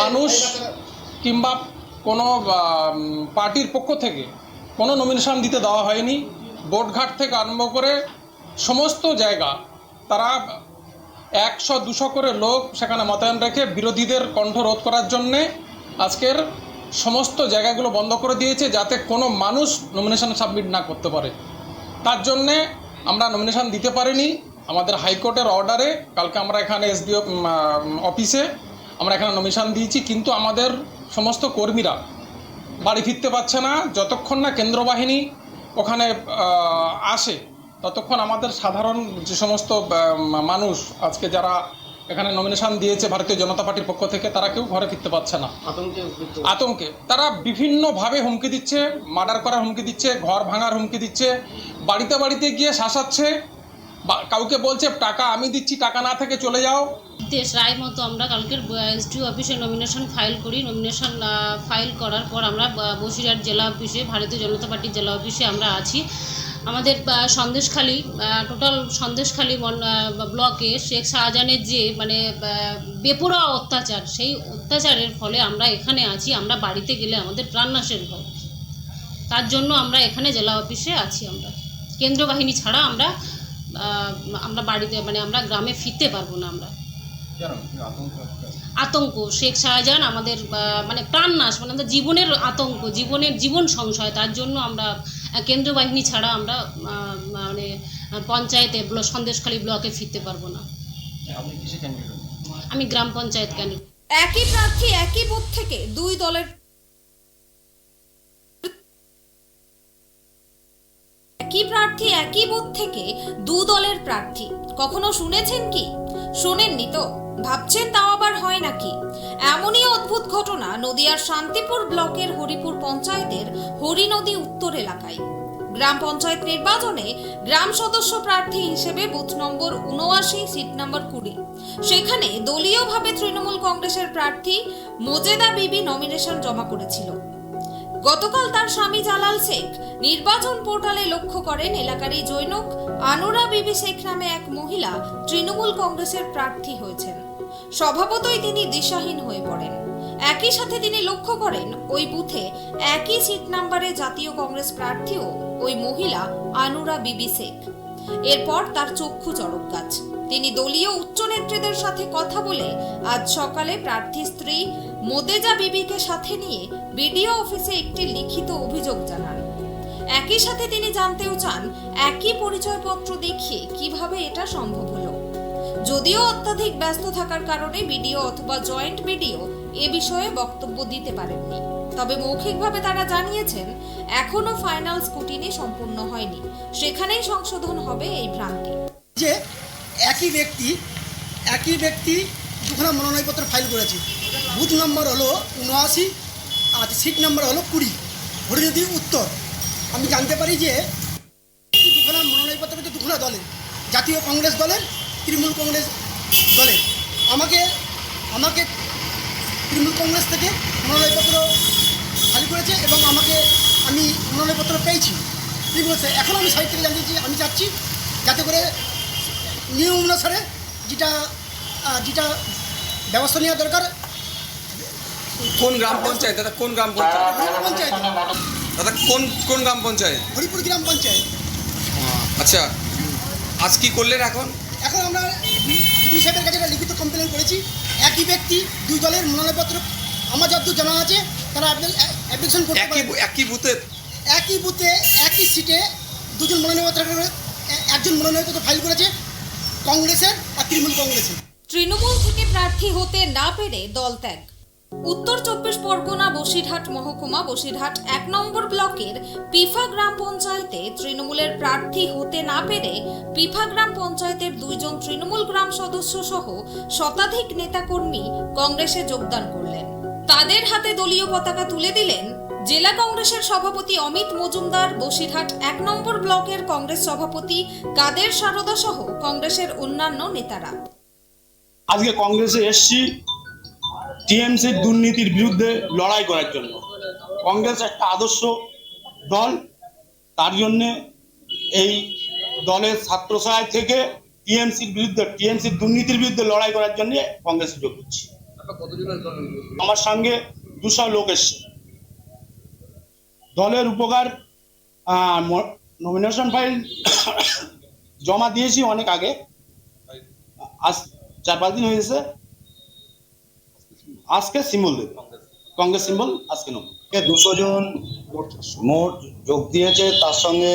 Speaker 17: মানুষ কিংবা কোনো পার্টির পক্ষ থেকে কোনো নমিনেশন দিতে দেওয়া হয়নি। বোটঘাট থেকে আরম্ভ করে সমস্ত জায়গা তারা 100-200 করে লোক সেখানে মোতায়েন রেখে বিরোধীদের কণ্ঠ রোধ করার জন্যে আজকের সমস্ত জায়গাগুলো বন্ধ করে দিয়েছে, যাতে কোনো মানুষ নমিনেশন সাবমিট না করতে পারে। তার জন্যে আমরা নমিনেশন দিতে পারিনি। আমাদের হাইকোর্টের অর্ডারে কালকে আমরা এখানে এসডিও অফিসে আমরা এখানে নমিনেশন দিয়েছি, কিন্তু আমাদের সমস্ত কর্মীরা বাড়ি ফিরতে পারছে না। যতক্ষণ না কেন্দ্র বাহিনী ওখানে আসে ততক্ষণ আমাদের সাধারণ যে সমস্ত মানুষ আজকে যারা এখানে নমিনেশন দিয়েছে ভারতীয় জনতা পার্টির পক্ষ থেকে, তারা কেউ ঘরে ফিরতে পারছে না। আতঙ্কে তারা বিভিন্নভাবে হুমকি দিচ্ছে, মার্ডার করার হুমকি দিচ্ছে, ঘর ভাঙার হুমকি দিচ্ছে, বাড়িতে বাড়িতে গিয়ে শাসাচ্ছে, কাউকে বলছে টাকা আমি দিচ্ছি, টাকা না থেকে চলে যাও।
Speaker 19: দেশ রায় মতো আমরা কালকের এসডিও অফিসে নমিনেশন ফাইল করি। নমিনেশন ফাইল করার পর আমরা বসিরহাট জেলা অফিসে, ভারতীয় জনতা পার্টির জেলা অফিসে আমরা আছি। আমাদের সন্দেশখালী টোটাল সন্দেশখালী ব্লকে শেখ শাহজাহানের যে মানে বেপরোয়া অত্যাচার, সেই অত্যাচারের ফলে আমরা এখানে আছি। আমরা বাড়িতে গেলে আমাদের প্রাণনাশের ভয়, তার জন্য আমরা এখানে জেলা অফিসে আছি। আমরা কেন্দ্র বাহিনী ছাড়া আমরা বাড়িতে মানে আমরা গ্রামে ফিরতে পারবো না। আমরা আতঙ্ক, শেখ শাহজাহান আমাদের মানে প্রাণনাশ, মানে আমাদের জীবনের আতঙ্ক, জীবন সংশয়, তার জন্য আমরা কেন্দ্র বাহিনী ছাড়া আমরা মানে পঞ্চায়েতে সন্দেশখালী ব্লকে ফিরতে পারবো না। আমি গ্রাম পঞ্চায়েত ক্যান্ডিডেট।
Speaker 1: একই প্রার্থী একই বুথ থেকে দুই দলের দু দলের প্রার্থী কখনো শুনেছেন কি? শোনেননি তো, ভাবছেন তাও আবার হয় নাকি? এমনই অদ্ভুত ঘটনা নদিয়ার শান্তিপুর ব্লকের হরিপুর পঞ্চায়েতের হরিনদী উত্তর এলাকায়। গ্রাম পঞ্চায়েত নির্বাচনে গ্রাম সদস্য প্রার্থী হিসেবে বুথ নম্বর ৭৯, সিট নম্বর ২০, সেখানে দলীয়ভাবে তৃণমূল কংগ্রেসের প্রার্থী মোজেদা বিবি নমিনেশন জমা করেছিল। গতকাল তার স্বামী জালাল শেখ নির্বাচন পোর্টালে লক্ষ্য করেন এলাকারই জৈনক আনুরা বিবি শেখ নামে এক মহিলা তৃণমূল কংগ্রেসের প্রার্থী হয়েছেন। স্বভাবতই তিনি দিশাহীন হয়ে পড়েন। একই সাথে তিনি লক্ষ্য করেন ওই বুথে একই সিট নাম্বারে জাতীয় কংগ্রেস প্রার্থীও ওই মহিলা আনুরা বিবি শেখ। এরপর তার চক্ষু চড়ক গাছ। তিনি দলীয় উচ্চ নেতৃত্বের সাথে কথা বলে আজ সকালে প্রার্থী স্ত্রী মোদেজা বিবিকে সাথে নিয়ে বিডিও অফিসে একটি লিখিত অভিযোগ জানান। একই সাথে তিনি জানতেও চান একই পরিচয়পত্র দেখিয়ে কিভাবে এটা সম্ভব হলো। যদিও অত্যাধিক ব্যস্ত থাকার কারণে বিডিও অথবা জয়েন্ট বিডিও এ বিষয়ে বক্তব্য দিতে পারেননি, তবে মৌখিকভাবে তারা জানিয়েছেন এখনো ফাইনাল স্ক্রুটিনি সম্পূর্ণ হয়নি, সেখানেই সংশোধন হবে এই ভ্রান্তি।
Speaker 20: যে একই ব্যক্তি দুখানা মনোনয়নপত্র ফাইল করেছে। বুথ নম্বর হলো ৭৯ আর সিট নম্বর হলো ২০, হরিনদী উত্তর। আমি জানতে পারি যে দুখানা মনোনয়নপত্র হচ্ছে দুখানা দলের, জাতীয় কংগ্রেস দলের, তৃণমূল কংগ্রেস দলের। আমাকে তৃণমূল কংগ্রেস থেকে মনোনয়নপত্র ফাইল করেছে এবং আমি মনোনয়নপত্র পেয়েছি তৃণমূল। এখন আমি সাইড থেকে জানতে আমি চাচ্ছি যাতে করে নিয়ম অনুসারে যেটা ব্যবস্থা নেওয়া দরকার।
Speaker 21: কোন গ্রাম পঞ্চায়েত দাদা? কোন গ্রাম পঞ্চায়েত দাদা? কোন গ্রাম পঞ্চায়েত?
Speaker 20: হরিপুর গ্রাম পঞ্চায়েত।
Speaker 21: আচ্ছা, আজ কি করলেন?
Speaker 20: এখন আমরা ডিডি সাহেবের কাছে একটা লিখিত কমপ্লেন করেছি। একই ব্যক্তি দুই দলের মনোনয়নপত্র আমার যতদূর জানা আছে তারা অ্যাপ্লিকেশন করতে পারে। একই বুথে একই সিটে দুজন মনোনয়নপত্র একজন মনোনয়নপত্র ফাইল করেছে কংগ্রেসের আর তৃণমূল কংগ্রেসের।
Speaker 1: তৃণমূল থেকে প্রার্থী হতে না পেরে দল ত্যাগ। উত্তর 24 পরগনা বসিরহাট মহকুমা বসিরহাট 1 নম্বর ব্লকের পিফা গ্রাম পঞ্চায়েতে তৃণমূলের প্রার্থী হতে না পেরে পিফা গ্রাম পঞ্চায়েতের 2 জন তৃণমূল গ্রাম সদস্য সহ শতাধিক নেতাকর্মী কংগ্রেসে যোগদান করলেন। তাদের হাতে দলীয় পতাকা তুলে দিলেন জেলা কংগ্রেসের সভাপতি অমিত মজুমদার, বসিরহাট 1 নম্বর ব্লকের কংগ্রেস সভাপতি কাদের সারদা সহ কংগ্রেসের অন্যান্য নেতারা।
Speaker 2: আজকে কংগ্রেসে এসছি টিএমসির দুর্নীতির বিরুদ্ধে লড়াই করার জন্য। কংগ্রেস একটা আদর্শ দল, তার জন্যে এই দলের ছাত্রসভায় থেকে টিএমসির দুর্নীতির বিরুদ্ধে লড়াই করার জন্য কংগ্রেসে যোগ দিচ্ছি। আমার সঙ্গে 200 লোক এসছে। দলের উপকার নমিনেশন ফাইল জমা দিয়েছি অনেক আগে, আজ 4-5 দিন হয়েছে। আজকে সিম্বল দেবে, কংগ্রেস সিম্বল আজকে নেব।
Speaker 22: 200 জন মোট যোগ দিয়েছে, তার সঙ্গে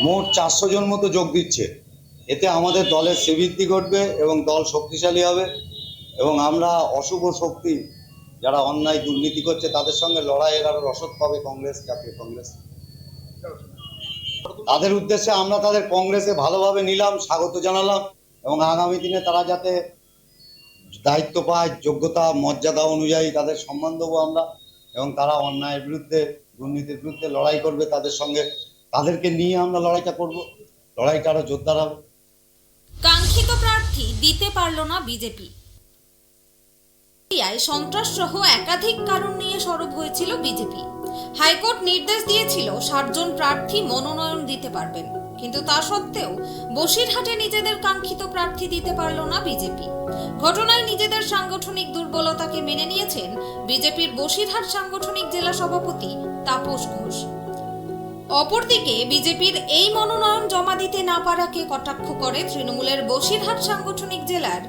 Speaker 22: মোট 400 জন মতো যোগ দিচ্ছে। এতে আমাদের দলের শ্রীবৃদ্ধি ঘটবে এবং দল শক্তিশালী হবে এবং আমরা অশুভ শক্তি যারা অন্যায় দুর্নীতি করছে তাদের সঙ্গে লড়াইয়ের আরো রসদ পাবে কংগ্রেস, জাতীয় কংগ্রেস। তাদের উদ্দেশ্যে আমরা তাদের কংগ্রেসে ভালোভাবে নিলাম, স্বাগত জানালাম এবং আগামী দিনে তারা যাতে দায়িত্ব পায়, যোগ্যতা মর্যাদা অনুযায়ী তাদের সম্মান দেবো আমরা এবং তারা অন্যায়ের বিরুদ্ধে দুর্নীতির বিরুদ্ধে লড়াই করবে, তাদের সঙ্গে তাদেরকে নিয়ে আমরা লড়াইটা করব, লড়াইটা আরো জোরদার হবে।
Speaker 1: কাঙ্ক্ষিত প্রার্থী দিতে পারল না বিজেপি। সন্ত্রাস সহ একাধিক কারণ নিয়ে সরব হয়েছিল বিজেপি। হাইকোর্ট নির্দেশ দিয়েছিল 60 জন প্রার্থী মনোনয়ন দিতে পারবেন, কিন্তু তা সত্ত্বেও বসিরহাটে নিজেদের কাঙ্ক্ষিত প্রার্থী দিতে পারল না বিজেপি। ঘটনায় নিজেদের সাংগঠনিক দুর্বলতাকে মেনে নিয়েছেন বিজেপির বসিরহাট সাংগঠনিক জেলা সভাপতি তাপস ঘোষ। অপরদিকে বিজেপির এই মনোনয়ন জমা দিতে না পারাকে কটাক্ষ করে তৃণমূলের বসিরহাট সাংগঠনিক জেলার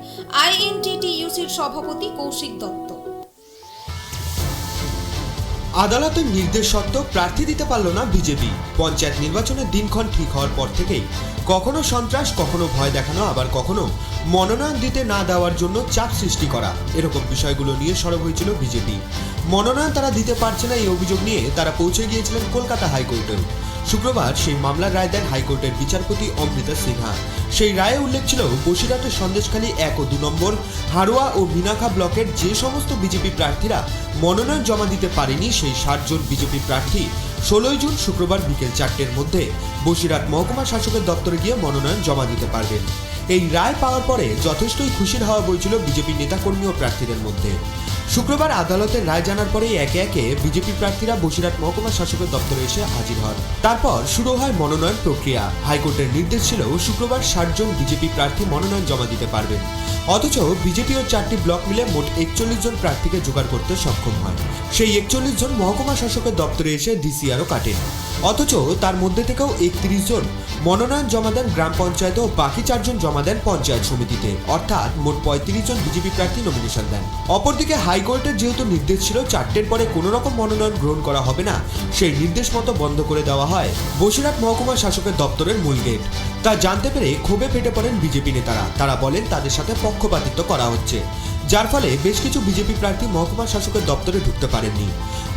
Speaker 1: INTTUCর সভাপতি কৌশিক দত্ত।
Speaker 6: আদালতের নির্দেশ সত্ত্বেও প্রার্থী দিতে পারল না বিজেপি। পঞ্চায়েত নির্বাচনের দিনক্ষণ ঠিক হওয়ার পর থেকেই কখনো সন্ত্রাস, কখনো ভয় দেখানো, আবার কখনো মনোনয়ন দিতে না দেওয়ার জন্য চাপ সৃষ্টি করা, এরকম বিষয়গুলো নিয়ে সরব হয়েছিল বিজেপি। মনোনয়ন তারা দিতে পারছে না এই অভিযোগ নিয়ে তারা পৌঁছে গিয়েছিলেন কলকাতা হাইকোর্টেও। শুক্রবার সেই মামলার রায় দেন হাইকোর্টের বিচারপতি অমৃতা সিনহা। সেই রায়ে উল্লেখ ছিল বসিরহাটের সন্দেশখালী 1 ও 2 নম্বর, হারোয়া ও মিনাখা ব্লকের যে সমস্ত বিজেপি প্রার্থীরা মনোনয়ন জমা দিতে পারেনি সেই 60 জন বিজেপি প্রার্থী 16 জুন শুক্রবার বিকেল 4টের মধ্যে বসিরহাট মহকুমা শাসকের দপ্তরে গিয়ে মনোনয়ন জমা দিতে পারবেন। এই রায় পাওয়ার পরে যথেষ্টই খুশির হাওয়া বইছিল বিজেপি নেতাকর্মী ও প্রার্থীদের মধ্যে। শুক্রবার আদালতের রায় জানার পরে একে একে বিজেপি প্রার্থীরা বসিরহাট মহকুমা শাসকের দপ্তরে এসে হাজির হন। তারপর শুরু হয় মনোনয়ন প্রক্রিয়া। হাইকোর্টের নির্দেশ ছিল শুক্রবার 60 জন বিজেপি প্রার্থী মনোনয়ন জমা দিতে পারবেন, অথচ বিজেপি ও 4টি ব্লক মিলে মোট 41 জন প্রার্থীকে জোগাড় করতে সক্ষম হয়। সেই 41 জন মহকুমা শাসকের দপ্তরে এসে ডিসিআরও কাটেন, অথচ তার মধ্যে থেকেও 31 জন মনোনয়ন জমা দেন গ্রাম পঞ্চায়েতে ও বাকি 4 জন জমা দেন পঞ্চায়েত সমিতিতে, অর্থাৎ মোট 35 জন বিজেপি প্রার্থী নমিনেশন দেন। অপরদিকে হাইকোর্টের যেহেতু নির্দেশ ছিল 4টের পরে কোনো রকম মনোনয়ন গ্রহণ করা হবে না, সেই নির্দেশ মতো বন্ধ করে দেওয়া হয় বসিরহাট মহকুমা শাসকের দপ্তরের মূল গেট। তা জানতে পেরে ক্ষোভে ফেটে পড়েন বিজেপি নেতারা। তারা বলেন তাদের সাথে পক্ষপাতিত্ব করা হচ্ছে, যার ফলে বেশ কিছু বিজেপি প্রার্থী মহকুমা শাসকের দপ্তরে ঢুকতে পারেননি।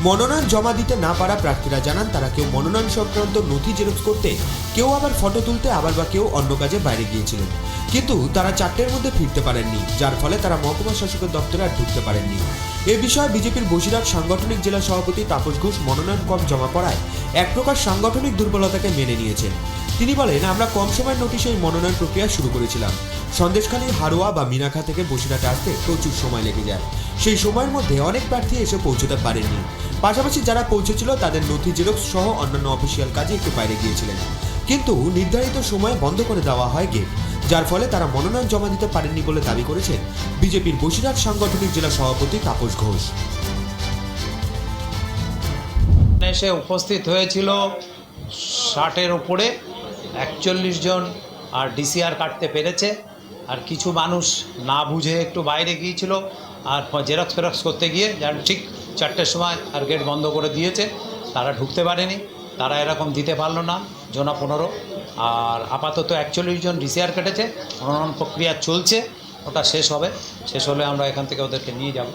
Speaker 6: মনোনয়ন জমা দিতে না পারা প্রার্থীরা জানান তারা কেউ মনোনয়ন সংক্রান্ত নথি জেরক্স করতে, কেউ আবার ফটো তুলতে, আবার বা কেউ অন্য কাজে বাইরে গিয়েছিলেন, কিন্তু তারা 4টের মধ্যে ফিরতে পারেননি, যার ফলে তারা মহকুমা শাসকের দপ্তরে আর ঢুকতে পারেননি। এ বিষয়ে বিজেপির বসিরহাট সাংগঠনিক জেলা সভাপতি তাপস ঘোষ মনোনয়ন কম জমা পড়ায় এক প্রকার সাংগঠনিক দুর্বলতাকে মেনে নিয়েছেন। তিনি বলেন, আমরা কম সময়ের নোটিশে এই মনোনয়ন প্রক্রিয়া শুরু করেছিলাম। সন্দেশখালী, হারোয়া বা মিনাখা থেকে বসিরহাটে আসতে প্রচুর সময় লেগে যায়। সেই সময়ের মধ্যে অনেক প্রার্থী এসে পৌঁছতে পারেননি। পাশাপাশি যারা পৌঁছেছিল তাদের নথি জেরক্স সহ অন্যান্য অফিসিয়াল কাজে একটু বাইরে গিয়েছিলেন, কিন্তু নির্ধারিত সময়ে বন্ধ করে দেওয়া হয় গেট, যার ফলে তারা মনোনয়ন জমা দিতে পারেননি বলে দাবি করেছেন বিজেপির বসিরহাট সাংগঠনিক জেলা সভাপতি তাপস ঘোষ।
Speaker 23: এসে উপস্থিত হয়েছিল 60-এর উপরে, 41 জন আর ডিসিআর কাটতে পেরেছে। আর কিছু মানুষ না বুঝে একটু বাইরে গিয়েছিল, আর জেরক্স ফেরক্স করতে গিয়ে যার ঠিক 4টের সময় আর গেট বন্ধ করে দিয়েছে, তারা ঢুকতে পারেনি, তারা এরকম দিতে পারলো না জনা 15। আর আপাতত 41 জন ডিসিআর কেটেছে, মনোনয়ন প্রক্রিয়া চলছে, ওটা শেষ হবে, শেষ হলে আমরা এখান থেকে ওদেরকে নিয়ে যাব।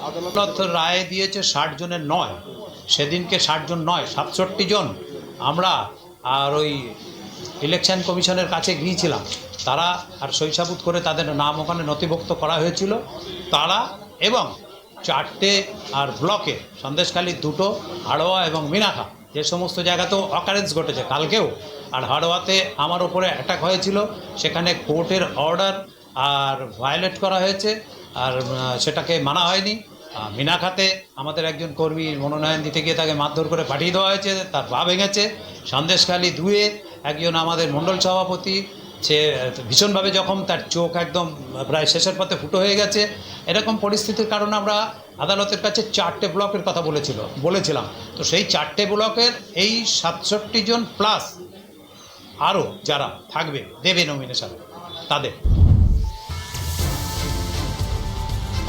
Speaker 23: আদালত রায় দিয়েছে 60 জনের নয়, সেদিনকে 60 জন নয় 67 জন। আমরা আর ওই ইলেকশন কমিশনের কাছে গিয়েছিলাম, তারা আর সইসাবুত করে তাদের নাম ওখানে নথিভুক্ত করা হয়েছিল, তারা এবং 4টে আর ব্লকে সন্দেশখালী 2টো, হাড়োয়া এবং মিনাখা, যে সমস্ত জায়গাতেও অকারেন্স ঘটেছে কালকেও। আর হাড়োয়াতে আমার ওপরে অ্যাটাক হয়েছিল, সেখানে কোর্টের অর্ডার আর ভায়োলেট করা হয়েছে, আর সেটাকে মানা হয়নি। মিনাখাতে আমাদের একজন কর্মী মনোনয়ন দিতে গিয়ে তাকে মারধর করে পাঠিয়ে দেওয়া হয়েছে, তার পা ভেঙেছে। সন্দেশখালী 2-এ একজন আমাদের মণ্ডল সভাপতি, সে ভীষণভাবে জখম, তার চোখ একদম প্রায় শেষের পথে ফুটো হয়ে গেছে। এরকম পরিস্থিতির কারণে আমরা আদালতের কাছে 4টে ব্লকের কথা বলেছিলাম। তো সেই 4টে ব্লকের এই 67 জন প্লাস আরও যারা থাকবে দেবে নমিনেশন তাদের।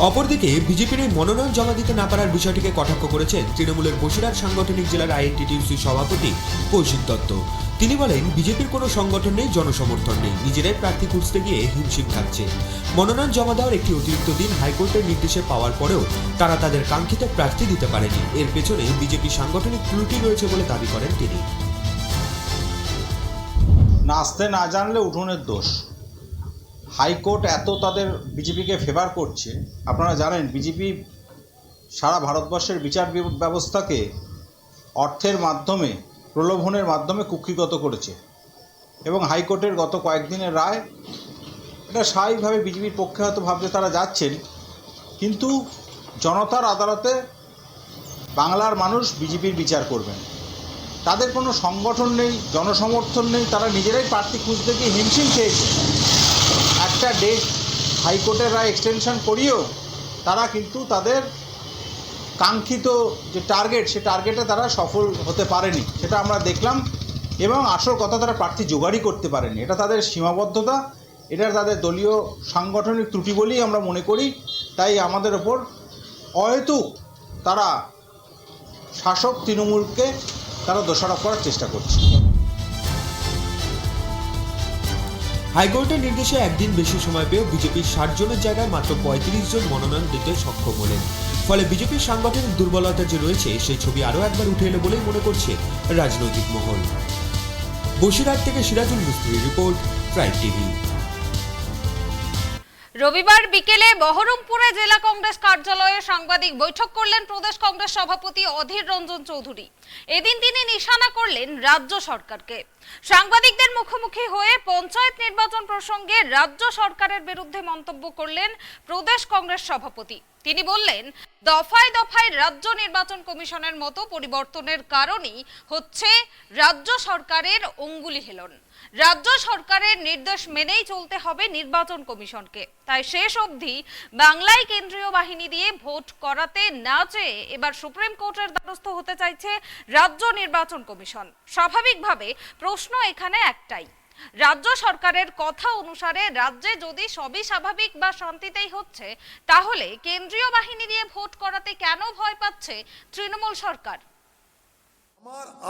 Speaker 6: অপরদিকে বিজেপির এই মনোনয়ন জমা দিতে না পারার বিষয়টিকে কটাক্ষ করেছেন তৃণমূলের বসিরহাট সাংগঠনিক জেলার আইএনটিটিউসি সভাপতি কৌশিক দত্ত। তিনি বলেন, বিজেপির কোনো সংগঠন নেই, জনসমর্থন নেই, নিজেরাই প্রার্থী খুঁজতে গিয়ে হিমশিম খাচ্ছে। মনোনয়ন জমা দেওয়ার একটি অতিরিক্ত দিন হাইকোর্টের নির্দেশে পাওয়ার পরেও তারা তাদের কাঙ্ক্ষিত প্রার্থী দিতে পারেনি। এর পেছনে বিজেপি সাংগঠনিক ত্রুটি রয়েছে বলে দাবি করেন তিনি।
Speaker 3: নাচতে না জানলে উঠোনের দোষ। হাইকোর্ট এত তাদের বিজেপিকে ফেভার করছে, আপনারা জানেন বিজেপি সারা ভারতবর্ষের বিচার ব্যবস্থাকে অর্থের মাধ্যমে, প্রলোভনের মাধ্যমে কুক্ষিগত করেছে, এবং হাইকোর্টের গত কয়েকদিনের রায় এটা স্বাভাবিকভাবে বিজেপির পক্ষে হয়তো ভাবতে তারা যাচ্ছেন, কিন্তু জনতার আদালতে বাংলার মানুষ বিজেপির বিচার করবেন। তাদের কোনো সংগঠন নেই, জনসমর্থন নেই, তারা নিজেরাই প্রার্থী খুঁজতে গিয়ে হিমশিম খেয়েছে। একটা ডেট হাইকোর্টের রায় এক্সটেনশন করিয়েও তারা কিন্তু তাদের কাঙ্ক্ষিত যে টার্গেট, সে টার্গেটে তারা সফল হতে পারেনি, সেটা আমরা দেখলাম। এবং আসল কথা, তারা প্রার্থী জোগাড়ই করতে পারেনি। এটা তাদের সীমাবদ্ধতা, এটা তাদের দলীয় সাংগঠনিক ত্রুটি বলেই আমরা মনে করি। তাই আমাদের ওপর অহেতুক তারা শাসক তৃণমূলকে তারা দোষারোপ করার চেষ্টা করছে।
Speaker 6: হাইকোর্টের নির্দেশে একদিন বেশি সময় পেয়েও বিজেপির 60 জনের জায়গায় মাত্র 35 জন মনোনয়ন দিতে সক্ষম হলেন। ফলে বিজেপির সাংগঠনিক দুর্বলতা যে রয়েছে, সেই ছবি আরও একবার উঠে এলো বলেই মনে করছে রাজনৈতিক মহল। বসিরহাট থেকে সিরাজুল মিস্ত্রির রিপোর্ট, প্রাইম টিভি।
Speaker 1: রবিবার বিকেলে বহরমপুরে জেলা কংগ্রেস কার্যালয়ে সাংবাদিক বৈঠক করলেন প্রদেশ কংগ্রেস সভাপতি অধীর রঞ্জন চৌধুরী। এদিন তিনি নিশানা করলেন রাজ্য সরকারকে। সাংবাদিকদের মুখোমুখি হয়ে পঞ্চায়েত নির্বাচন প্রসঙ্গে রাজ্য সরকারের বিরুদ্ধে মন্তব্য করলেন প্রদেশ কংগ্রেস সভাপতি। তিনি বললেন, দফায় দফায় রাজ্য নির্বাচন কমিশনের মতো পরিবর্তনের কারণেই হচ্ছে রাজ্য সরকারের অঙ্গুলি হেলন। রাজ্য সরকারের নির্দেশ মেনেই চলতে হবে নির্বাচন কমিশনকে। তাই শেষ অবধি বাংলায় কেন্দ্রীয় বাহিনী দিয়ে ভোট করাতে না চেয়ে এবার সুপ্রিম কোর্টের দ্বারস্থ হতে চাইছে রাজ্য নির্বাচন কমিশন। স্বাভাবিকভাবে প্রশ্ন এখানে একটাই, রাজ্য সরকারের কথা অনুসারে রাজ্যে যদি সবই স্বাভাবিক বা শান্তিতেই হচ্ছে, তাহলে কেন্দ্রীয় বাহিনী দিয়ে ভোট করাতে কেন ভয় পাচ্ছে তৃণমূল সরকার?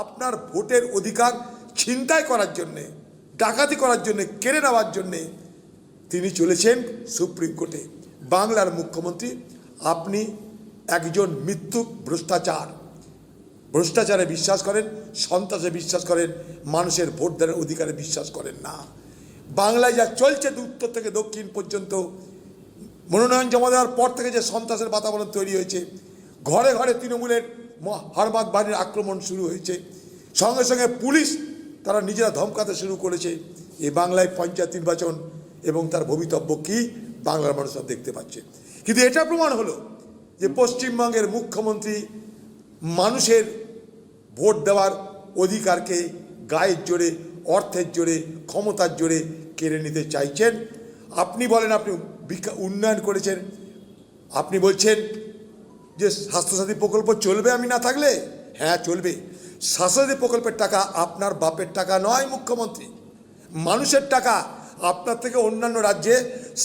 Speaker 4: আপনার ভোটের অধিকার ছিনতাই করার জন্যে, ডাকাতি করার জন্যে, কেড়ে নেওয়ার জন্যে তিনি চলেছেন সুপ্রিম কোর্টে। বাংলার মুখ্যমন্ত্রী, আপনি একজন মৃত্যু ভ্রষ্টাচারে বিশ্বাস করেন, সন্ত্রাসে বিশ্বাস করেন, মানুষের ভোটদানের অধিকারে বিশ্বাস করেন না। বাংলায় যা চলছে উত্তর থেকে দক্ষিণ পর্যন্ত, মনোনয়ন জমা দেওয়ার পর থেকে যে সন্ত্রাসের বাতাবরণ তৈরি হয়েছে, ঘরে ঘরে তৃণমূলের হারমাত বাহিনীর আক্রমণ শুরু হয়েছে, সঙ্গে সঙ্গে পুলিশ তারা নিজেরা ধমকাতে শুরু করেছে। এই বাংলায় পঞ্চায়েত নির্বাচন এবং তার ভবিতব্য কী বাংলার মানুষরা দেখতে পাচ্ছে। কিন্তু এটা প্রমাণ হলো যে পশ্চিমবঙ্গের মুখ্যমন্ত্রী মানুষের ভোট দেওয়ার অধিকারকে গায়ের জোরে, অর্থের জোরে, ক্ষমতার জোরে কেড়ে নিতে চাইছেন। আপনি বলেন আপনি উন্নয়ন করেছেন, আপনি বলছেন যে স্বাস্থ্যসাথী প্রকল্প চলবে আমি না থাকলে। হ্যাঁ চলবে। স্বাস্থ্যসাথী প্রকল্পের টাকা আপনার বাপের টাকা নয় মুখ্যমন্ত্রী, মানুষের টাকা। আপনার থেকে অন্যান্য রাজ্যে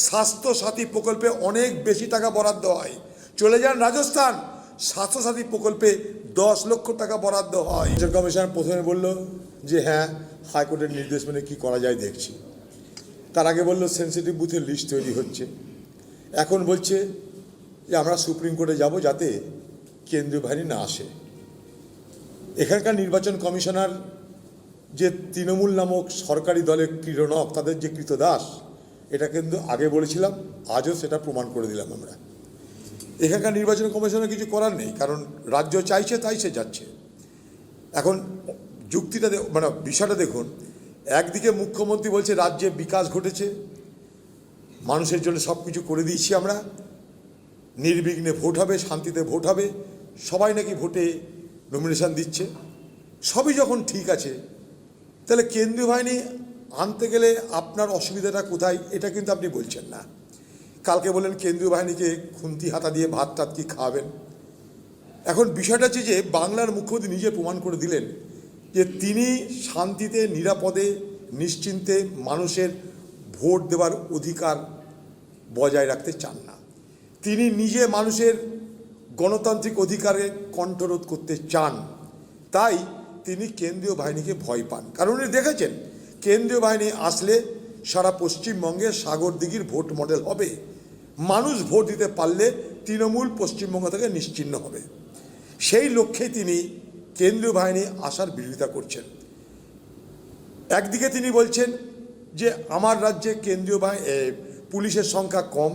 Speaker 4: স্বাস্থ্য সাথী প্রকল্পে অনেক বেশি টাকা বরাদ্দ হয়। চলে যান রাজস্থান, স্বাস্থ্য সাথী প্রকল্পে 10 লক্ষ টাকা বরাদ্দ হয়। কমিশন প্রথমে বলল যে হ্যাঁ হাইকোর্টের নির্দেশ মেনে কী করা যায় দেখছি। তার আগে বলল সেন্সিটিভ বুথের লিস্ট তৈরি হচ্ছে। এখন বলছে যে আমরা সুপ্রিম কোর্টে যাব যাতে কেন্দ্রীয় বাহিনী না আসে। এখানকার নির্বাচন কমিশনার যে তৃণমূল নামক সরকারি দলের ক্রীড়নক, তাদের যে কৃতদাস, এটা কিন্তু আগে বলেছিলাম, আজও সেটা প্রমাণ করে দিলাম আমরা। এখানকার নির্বাচন কমিশনের কিছু করার নেই, কারণ রাজ্য চাইছে তাই সে যাচ্ছে। এখন যুক্তিটা মানে বিষয়টা দেখুন, একদিকে মুখ্যমন্ত্রী বলছে রাজ্যে বিকাশ ঘটেছে, মানুষের জন্য সব কিছু করে দিয়েছি আমরা, নির্বিঘ্নে ভোট হবে, শান্তিতে ভোট হবে, সবাই নাকি ভোটে নমিনেশন দিচ্ছে। সবই যখন ঠিক আছে, তাহলে কেন্দ্রীয় বাহিনী আনতে গেলে আপনার অসুবিধাটা কোথায়, এটা কিন্তু আপনি বলছেন না। কালকে বললেন কেন্দ্রীয় বাহিনীকে খুন্তি হাতা দিয়ে ভাত টাত কি খাওয়াবেন। এখন বিষয়টা হচ্ছে যে বাংলার মুখ্যমন্ত্রী নিজে প্রমাণ করে দিলেন যে তিনি শান্তিতে, নিরাপদে, নিশ্চিন্তে মানুষের ভোট দেওয়ার অধিকার বজায় রাখতে চান না। তিনি নিজে মানুষের গণতান্ত্রিক অধিকারে কণ্ঠরোধ করতে চান, তাই তিনি কেন্দ্রীয় বাহিনীকে ভয় পান। কারণ উনি দেখেছেন কেন্দ্রীয় বাহিনী আসলে সারা পশ্চিমবঙ্গে সাগর দিঘির ভোট মডেল হবে, মানুষ ভোট দিতে পারলে তৃণমূল পশ্চিমবঙ্গ থেকে নিশ্চিহ্ন হবে। সেই লক্ষ্যে তিনি কেন্দ্রীয় বাহিনী আসার বিরোধিতা করছেন। একদিকে তিনি বলছেন যে আমার রাজ্যে কেন্দ্রীয় পুলিশের সংখ্যা কম,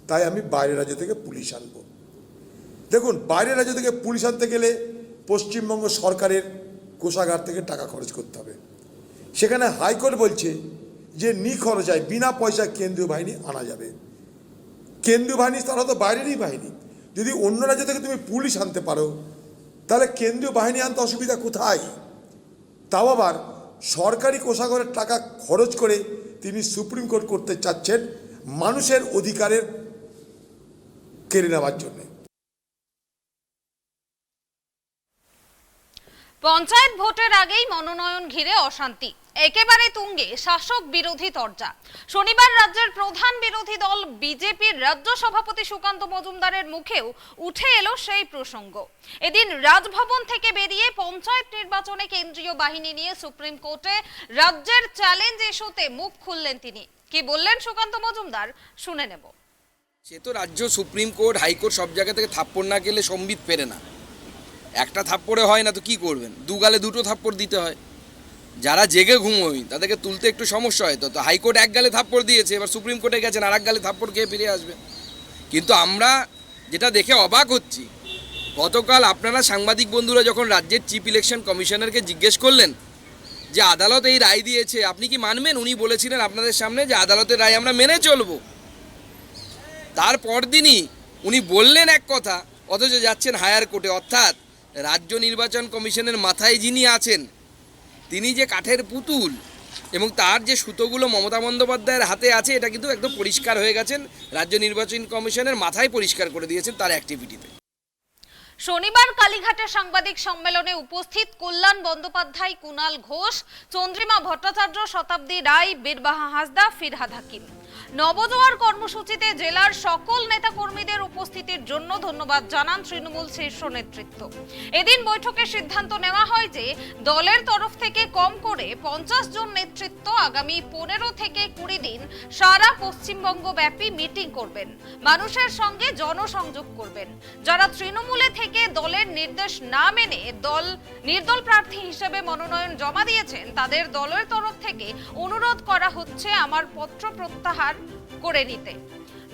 Speaker 4: তাই আমি বাইরের রাজ্য থেকে পুলিশ আনব। দেখুন, বাইরের রাজ্য থেকে পুলিশ আনতে গেলে পশ্চিমবঙ্গ সরকারের কোষাগার থেকে টাকা খরচ করতে হবে। সেখানে হাইকোর্ট বলছে যে নিখরচায় বিনা পয়সায় কেন্দ্রীয় বাহিনী আনা যাবে। কেন্দ্রীয় বাহিনী তারা তো বাইরেরই বাহিনী, যদি অন্য রাজ্য থেকে তুমি পুলিশ আনতে পারো তাহলে কেন্দ্রীয় বাহিনী আনতে অসুবিধা কোথায়? তাও আবার সরকারি কোষাগারের টাকা খরচ করে তিনি সুপ্রিম কোর্ট করতে চাচ্ছেন মানুষের অধিকারের কেড়ে নেওয়ার জন্য।
Speaker 1: পঞ্চায়েত ভোটের আগেই মনোনয়ন ঘিরে অশান্তি, একেবারে তুঙ্গে শাসক বিরোধী তরজা। শনিবার রাজ্যের প্রধান বিরোধী দল বিজেপির রাজ্য সভাপতি সুকান্ত মজুমদারের মুখেও উঠে এলো সেই প্রসঙ্গ। এদিন রাজভবন থেকে বেরিয়ে পঞ্চায়েত নির্বাচনে কেন্দ্রীয় বাহিনী নিয়ে সুপ্রিম কোর্টে রাজ্যের চ্যালেঞ্জ ইস্যুতে মুখ খুললেন তিনি। কি বললেন সুকান্ত মজুমদার, শুনে নেব।
Speaker 5: সে তো রাজ্য সুপ্রিম কোর্ট, হাইকোর্ট সব জায়গা থেকে থাপ্পড় না গেলে সম্বিত পেরে না। একটা থাপ্পড়ে হয় না তো কি করবেন, দুগালে দুটো থাপ্পড় দিতে হয়। যারা জেগে ঘুমোই তাদেরকে তুলতে একটু সমস্যা হয়। তো হাইকোর্ট এক গালে থাপ্পড় দিয়েছে, এবার সুপ্রিম কোর্টে গেছেন আর এক গালে থাপ্পড় খেয়ে ফিরে আসবে। কিন্তু আমরা যেটা দেখে অবাক হচ্ছি, গতকাল আপনারা সাংবাদিক বন্ধুরা যখন রাজ্যের চিফ ইলেকশন কমিশনারকে জিজ্ঞেস করলেন যে আদালত এই রায় দিয়েছে আপনি কি মানবেন, উনি বলেছিলেন আপনাদের সামনে যে আদালতের রায় আমরা মেনে চলব। তারপর দিনই উনি বললেন এক কথা, অথচ যাচ্ছেন হায়ার কোর্টে। অর্থাৎ রাজ্য নির্বাচন কমিশনের মাথায় যিনি আছেন তিনি যে কাঠের পুতুল এবং তার যে সুতোগুলো মমতা বন্দ্যোপাধ্যায়ের হাতে আছে, এটা কিন্তু একদম পরিষ্কার হয়ে গেছেন। রাজ্য নির্বাচন কমিশনের মাথায় পরিষ্কার করে দিয়েছেন তার অ্যাক্টিভিটিতে।
Speaker 1: শনিবার কালীঘাটে সাংবাদিক সম্মেলনে উপস্থিত কল্যাণ বন্দ্যোপাধ্যায়, কুণাল ঘোষ, চন্দ্রিমা ভট্টাচার্য, শতাব্দী রায়, বীরবাহা হাসদা, ফিরহাদ হাকিম। নবজোয়ার কর্মসূচিতে জেলার সকল নেতাকর্মীদের উপস্থিতির জন্য ধন্যবাদ জানান তৃণমূল শীর্ষ নেতৃত্ব। এদিন বৈঠকে সিদ্ধান্ত নেওয়া হয় যে দলের তরফ থেকে কম করে 50 জন নেতৃত্ব আগামী 15 থেকে 20 দিন সারা পশ্চিমবঙ্গ ব্যাপী মিটিং করবেন, মানুষের সঙ্গে জনসংযোগ করবেন। যারা তৃণমূলে থেকে দলের নির্দেশ না মেনে নির্দল প্রার্থী হিসেবে মনোনয়ন জমা দিয়েছেন, তাদের দলের তরফ থেকে অনুরোধ করা হচ্ছে আমার পত্র প্রত্যাহার করে নিতে।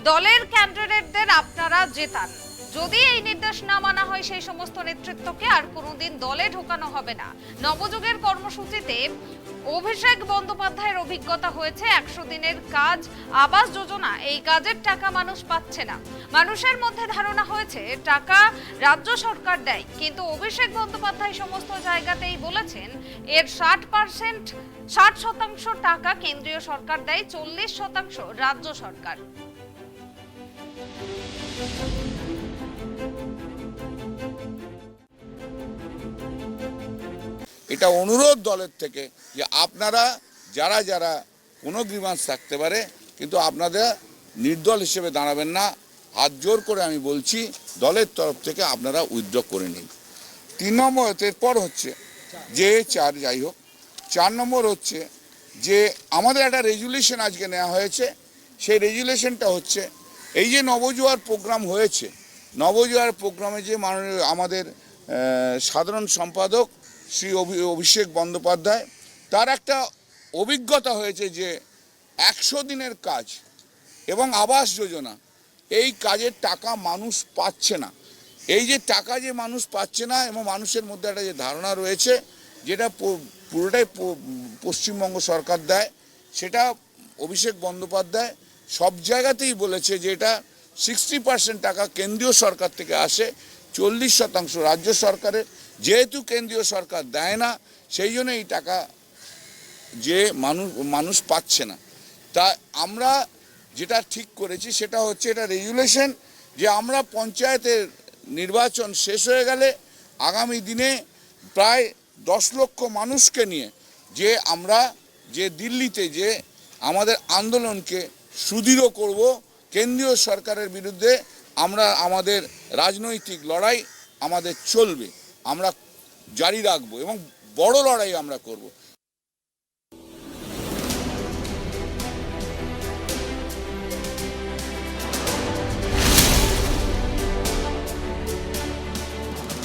Speaker 1: দলের ক্যান্ডিডেটদের আপনারা জেতান। যদি এই নির্দেশ না মানা হয় সেই সমস্ত নেতৃত্বকে আর কোনোদিন দলে ঢোকানো হবে না। নবযুগের কর্মসূচিতে অভিষেক বন্দ্যোপাধ্যায়ের অভিজ্ঞতা হয়েছে 100 দিনের কাজ আবাস যোজনা, এই কাজের টাকা মানুষ পাচ্ছে না। মানুষের মধ্যে ধারণা হয়েছে টাকা রাজ্য সরকার দেয়, কিন্তু অভিষেক বন্দ্যোপাধ্যায় সমস্ত জায়গাতেই বলেছেন এর 60% টাকা কেন্দ্রীয় সরকার দেয়, 40% রাজ্য সরকার।
Speaker 7: এটা অনুরোধ দলের থেকে যে আপনারা যারা যারা কোনো গ্রিভান্স থাকতে পারে, কিন্তু আপনাদের নির্দল হিসেবে দাঁড়াবেন না। হাত জোর করে আমি বলছি, দলের তরফ থেকে আপনারা উইথড্র করে নিন। 3 নম্বর এরপর হচ্ছে যে 4 যাই হোক, 4 নম্বর হচ্ছে যে আমাদের একটা রেজুলেশন আজকে নেওয়া হয়েছে। সেই রেজুলেশনটা হচ্ছে এই যে নবজোয়ার প্রোগ্রাম হয়েছে, নবজোয়ার প্রোগ্রামে যে মাননীয় আমাদের সাধারণ সম্পাদক শ্রী অভিষেক বন্দ্যোপাধ্যায়, তার একটা অভিজ্ঞতা হয়েছে যে 100 দিনের কাজ এবং আবাস যোজনা, এই কাজের টাকা মানুষ পাচ্ছে না। এই যে টাকা যে মানুষ পাচ্ছে না এবং মানুষের মধ্যে একটা যে ধারণা রয়েছে যেটা পুরোটাই পশ্চিমবঙ্গ সরকার দেয়, সেটা অভিষেক বন্দ্যোপাধ্যায় সব জায়গাতেই বলেছে যে এটা 60% টাকা কেন্দ্রীয় সরকার থেকে আসে, 40% রাজ্য সরকারের। যেহেতু কেন্দ্রীয় সরকার দেয় না, সেই জন্য এই টাকা যে মানুষ পাচ্ছে না। তা আমরা যেটা ঠিক করেছি সেটা হচ্ছে এটা রেজুলেশন যে আমরা পঞ্চায়েতের নির্বাচন শেষ হয়ে গেলে আগামী দিনে প্রায় 10 লক্ষ মানুষকে নিয়ে যে আমরা যে দিল্লিতে যে আমাদের আন্দোলনকে সুদৃঢ় করব, কেন্দ্রীয় সরকারের বিরুদ্ধে আমরা আমাদের রাজনৈতিক লড়াই আমাদের চলবে, আমরা জারি রাখবো এবং বড় লড়াই আমরা করব।